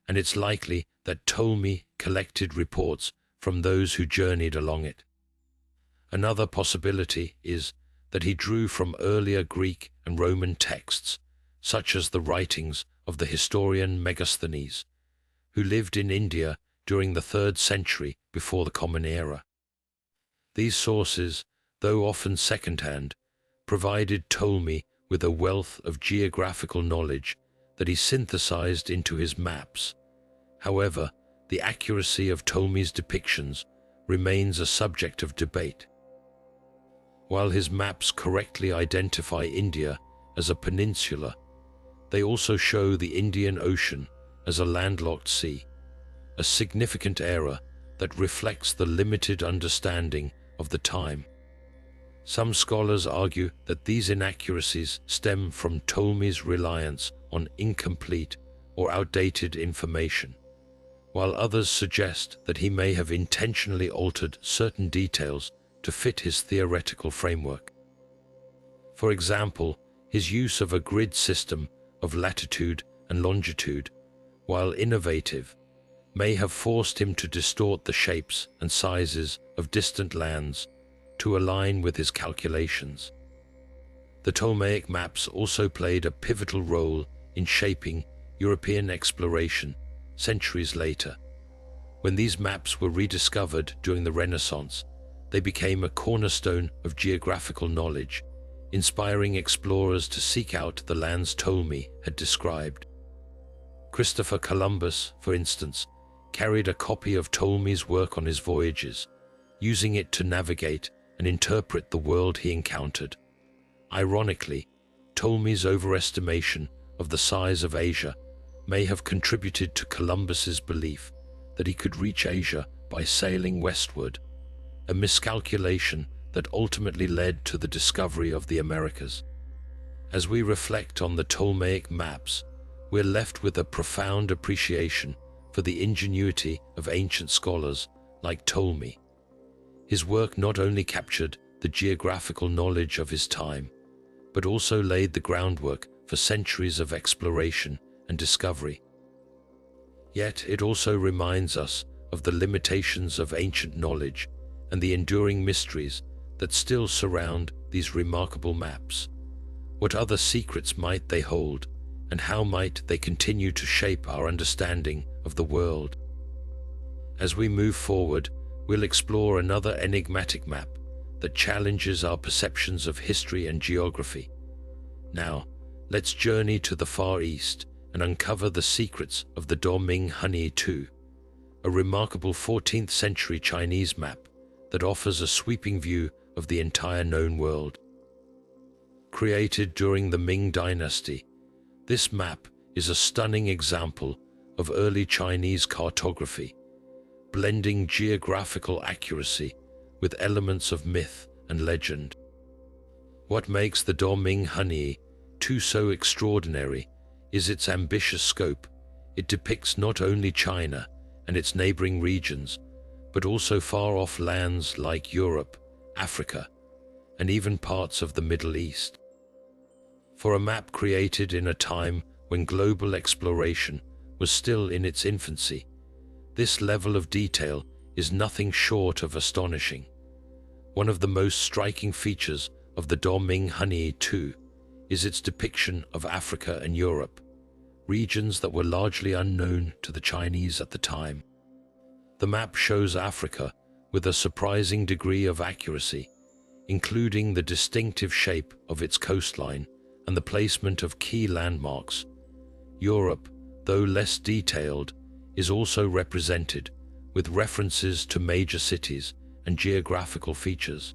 and it's likely that Ptolemy collected reports from those who journeyed along it. Another possibility is that he drew from earlier Greek and Roman texts, such as the writings of the historian Megasthenes, who lived in India during the 3rd century before the Common Era. These sources, though often second-hand, provided Ptolemy with a wealth of geographical knowledge that he synthesized into his maps. However, the accuracy of Ptolemy's depictions remains a subject of debate. While his maps correctly identify India as a peninsula, they also show the Indian Ocean as a landlocked sea, a significant error that reflects the limited understanding of the time. Some scholars argue that these inaccuracies stem from Ptolemy's reliance on incomplete or outdated information, while others suggest that he may have intentionally altered certain details to fit his theoretical framework. For example, his use of a grid system of latitude and longitude, while innovative, may have forced him to distort the shapes and sizes of distant lands to align with his calculations. The Ptolemaic maps also played a pivotal role in shaping European exploration centuries later. When these maps were rediscovered during the Renaissance, they became a cornerstone of geographical knowledge, inspiring explorers to seek out the lands Ptolemy had described. Christopher Columbus, for instance, carried a copy of Ptolemy's work on his voyages, using it to navigate and interpret the world he encountered. Ironically, Ptolemy's overestimation of the size of Asia may have contributed to Columbus's belief that he could reach Asia by sailing westward, a miscalculation that ultimately led to the discovery of the Americas. As we reflect on the Ptolemaic maps, we're left with a profound appreciation for the ingenuity of ancient scholars like Ptolemy. His work not only captured the geographical knowledge of his time, but also laid the groundwork for centuries of exploration and discovery. Yet it also reminds us of the limitations of ancient knowledge and the enduring mysteries that still surround these remarkable maps. What other secrets might they hold, and how might they continue to shape our understanding of the world? As we move forward, we'll explore another enigmatic map that challenges our perceptions of history and geography. Now, let's journey to the Far East and uncover the secrets of the Do-Ming Hanyi II, a remarkable 14th century Chinese map that offers a sweeping view of the entire known world. Created during the Ming Dynasty, this map is a stunning example of early Chinese cartography, blending geographical accuracy with elements of myth and legend. What makes the Do-Ming Hanyi II so extraordinary is its ambitious scope. It depicts not only China and its neighboring regions, but also far-off lands like Europe, Africa, and even parts of the Middle East. For a map created in a time when global exploration was still in its infancy, this level of detail is nothing short of astonishing. One of the most striking features of the Do-Ming Hanyi II is its depiction of Africa and Europe, regions that were largely unknown to the Chinese at the time. The map shows Africa with a surprising degree of accuracy, including the distinctive shape of its coastline and the placement of key landmarks. Europe, though less detailed, is also represented, with references to major cities and geographical features.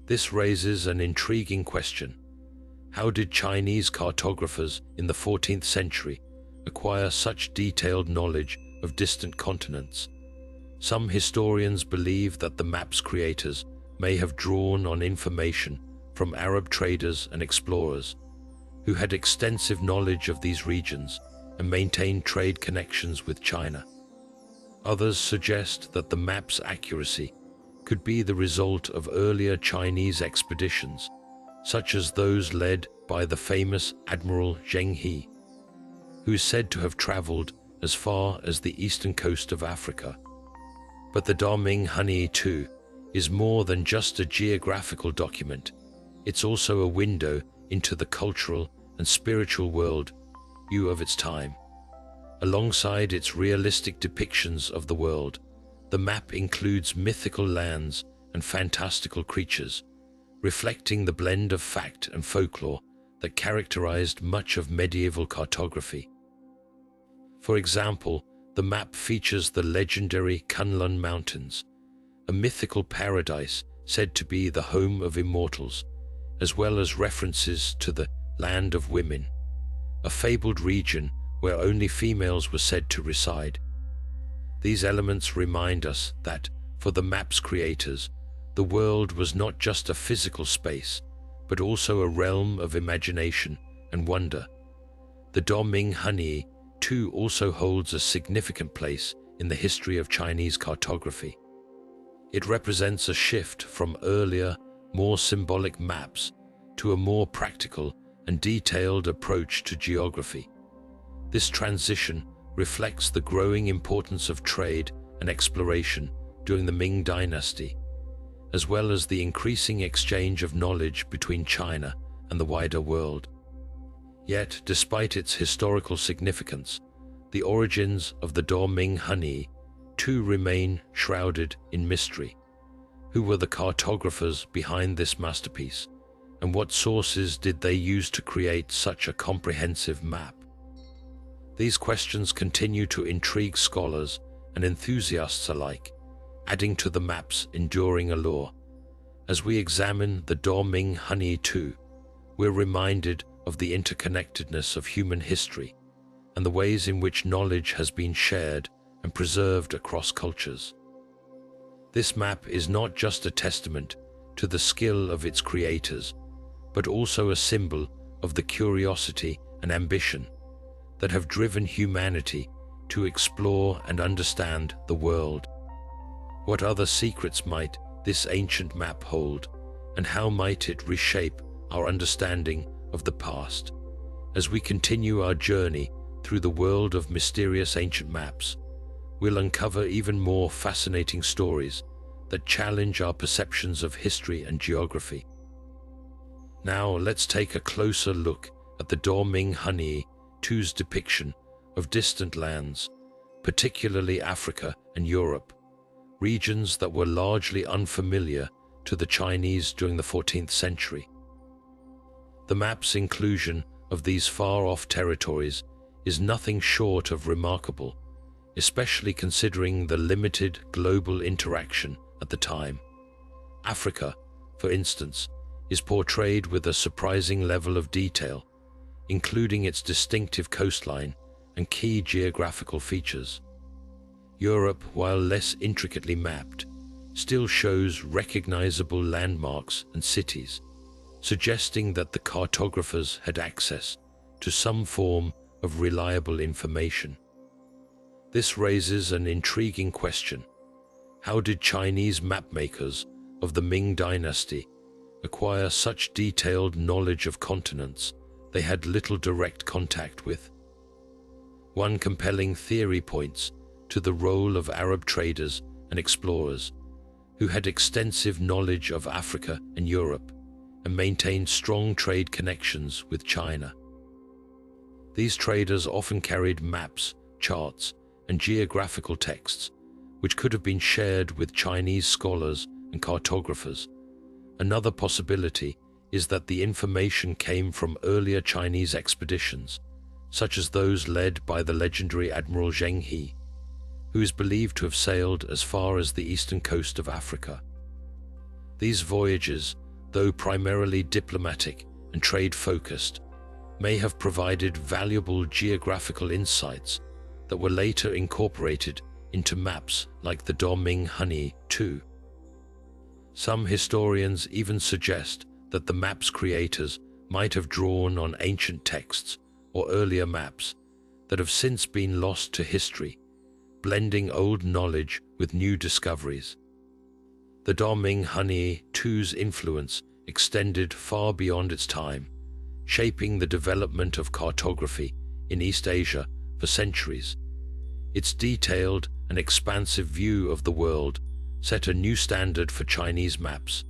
This raises an intriguing question. How did Chinese cartographers in the 14th century acquire such detailed knowledge of distant continents? Some historians believe that the map's creators may have drawn on information from Arab traders and explorers, who had extensive knowledge of these regions and maintained trade connections with China. Others suggest that the map's accuracy could be the result of earlier Chinese expeditions, such as those led by the famous Admiral Zheng He, who is said to have traveled as far as the eastern coast of Africa. But the Daming Hanyi too is more than just a geographical document. It's also a window into the cultural and spiritual world view of its time. Alongside its realistic depictions of the world, the map includes mythical lands and fantastical creatures, reflecting the blend of fact and folklore that characterized much of medieval cartography. For example, the map features the legendary Kunlun Mountains, a mythical paradise said to be the home of immortals, as well as references to the Land of Women, a fabled region where only females were said to reside. These elements remind us that, for the map's creators, the world was not just a physical space, but also a realm of imagination and wonder. The Daming Hanyi too also holds a significant place in the history of Chinese cartography. It represents a shift from earlier, more symbolic maps to a more practical and detailed approach to geography. This transition reflects the growing importance of trade and exploration during the Ming Dynasty, as well as the increasing exchange of knowledge between China and the wider world. Yet, despite its historical significance, the origins of the Daming Hanyi too remain shrouded in mystery. Who were the cartographers behind this masterpiece, and what sources did they use to create such a comprehensive map? These questions continue to intrigue scholars and enthusiasts alike, adding to the map's enduring allure. As we examine the Daming Hanyi too, we're reminded of the interconnectedness of human history and the ways in which knowledge has been shared and preserved across cultures. This map is not just a testament to the skill of its creators, but also a symbol of the curiosity and ambition that have driven humanity to explore and understand the world. What other secrets might this ancient map hold, and how might it reshape our understanding of the past? As we continue our journey through the world of mysterious ancient maps, we'll uncover even more fascinating stories that challenge our perceptions of history and geography. Now let's take a closer look at the Daming Hanyi too's depiction of distant lands, particularly Africa and Europe, regions that were largely unfamiliar to the Chinese during the 14th century. The map's inclusion of these far-off territories is nothing short of remarkable, especially considering the limited global interaction at the time. Africa, for instance, is portrayed with a surprising level of detail, including its distinctive coastline and key geographical features. Europe, while less intricately mapped, still shows recognizable landmarks and cities, suggesting that the cartographers had access to some form of reliable information. This raises an intriguing question. How did Chinese mapmakers of the Ming Dynasty acquire such detailed knowledge of continents they had little direct contact with? One compelling theory points to the role of Arab traders and explorers who had extensive knowledge of Africa and Europe and maintained strong trade connections with China. These traders often carried maps, charts, and geographical texts, which could have been shared with Chinese scholars and cartographers. Another possibility is that the information came from earlier Chinese expeditions, such as those led by the legendary Admiral Zheng He, who is believed to have sailed as far as the eastern coast of Africa. These voyages, though primarily diplomatic and trade-focused, may have provided valuable geographical insights that were later incorporated into maps like the Daming Hanyi too. Some historians even suggest that the map's creators might have drawn on ancient texts or earlier maps that have since been lost to history, blending old knowledge with new discoveries. The Doming Honey II's influence extended far beyond its time, shaping the development of cartography in East Asia for centuries. Its detailed and expansive view of the world set a new standard for Chinese maps,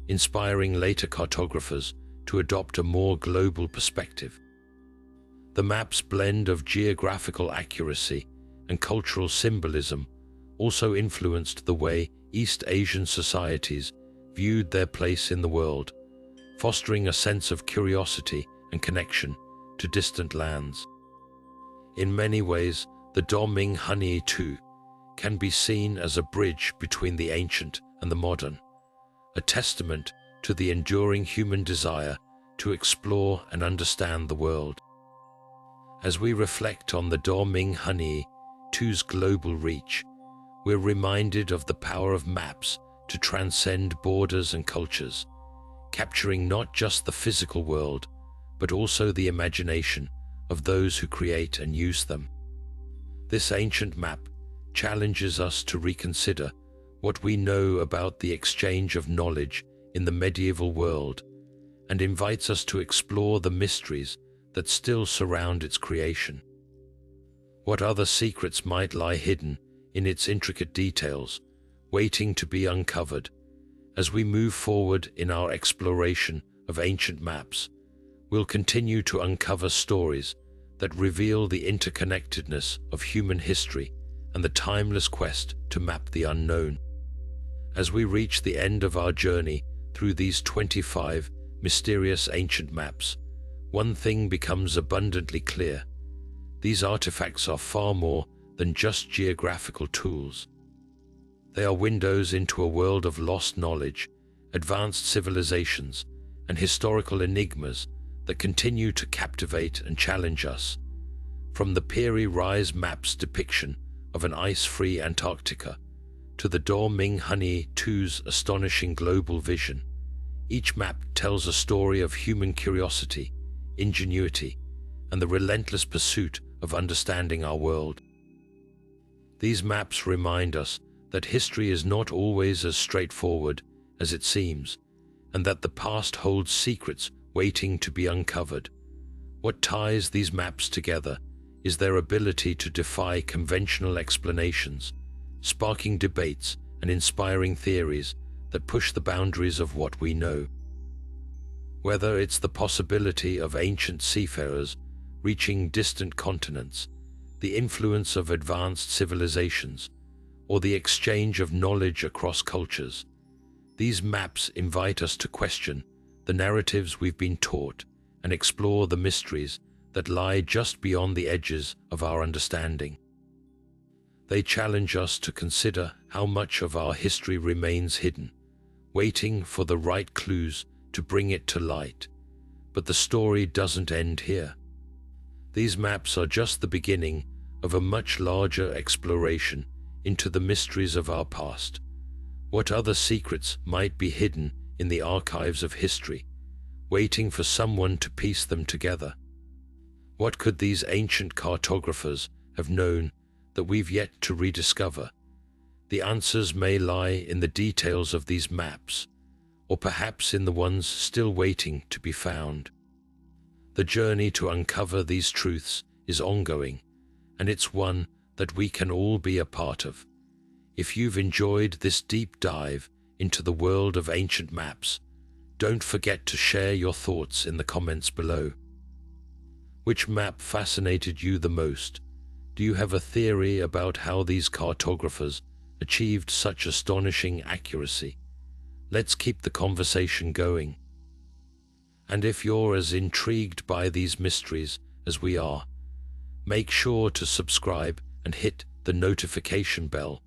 inspiring later cartographers to adopt a more global perspective. The map's blend of geographical accuracy and cultural symbolism also influenced the way East Asian societies viewed their place in the world, fostering a sense of curiosity and connection to distant lands. In many ways, the Doming Honey II can be seen as a bridge between the ancient and the modern, a testament to the enduring human desire to explore and understand the world. As we reflect on the Doming Honey II's global reach, we're reminded of the power of maps to transcend borders and cultures, capturing not just the physical world, but also the imagination of those who create and use them. This ancient map challenges us to reconsider what we know about the exchange of knowledge in the medieval world and invites us to explore the mysteries that still surround its creation. What other secrets might lie hidden in its intricate details, waiting to be uncovered? As we move forward in our exploration of ancient maps, we'll continue to uncover stories that reveal the interconnectedness of human history and the timeless quest to map the unknown. As we reach the end of our journey through these 25 mysterious ancient maps, one thing becomes abundantly clear: these artifacts are far more than just geographical tools. They are windows into a world of lost knowledge, advanced civilizations, and historical enigmas that continue to captivate and challenge us. From the Piri Reis Map's depiction of an ice-free Antarctica to the Doming Honey II's astonishing global vision, each map tells a story of human curiosity, ingenuity, and the relentless pursuit of understanding our world. These maps remind us that history is not always as straightforward as it seems, and that the past holds secrets waiting to be uncovered. What ties these maps together is their ability to defy conventional explanations, sparking debates and inspiring theories that push the boundaries of what we know. Whether it's the possibility of ancient seafarers reaching distant continents, the influence of advanced civilizations, or the exchange of knowledge across cultures, these maps invite us to question the narratives we've been taught and explore the mysteries that lie just beyond the edges of our understanding. They challenge us to consider how much of our history remains hidden, waiting for the right clues to bring it to light. But the story doesn't end here. These maps are just the beginning of a much larger exploration into the mysteries of our past. What other secrets might be hidden in the archives of history, waiting for someone to piece them together? What could these ancient cartographers have known that we've yet to rediscover? The answers may lie in the details of these maps, or perhaps in the ones still waiting to be found. The journey to uncover these truths is ongoing, and it's one that we can all be a part of. If you've enjoyed this deep dive into the world of ancient maps, don't forget to share your thoughts in the comments below. Which map fascinated you the most? Do you have a theory about how these cartographers achieved such astonishing accuracy? Let's keep the conversation going. And if you're as intrigued by these mysteries as we are, make sure to subscribe and hit the notification bell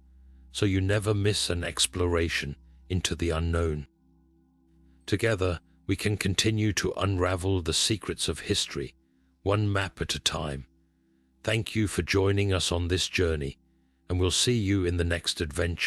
so you never miss an exploration into the unknown. Together, we can continue to unravel the secrets of history, one map at a time. Thank you for joining us on this journey, and we'll see you in the next adventure.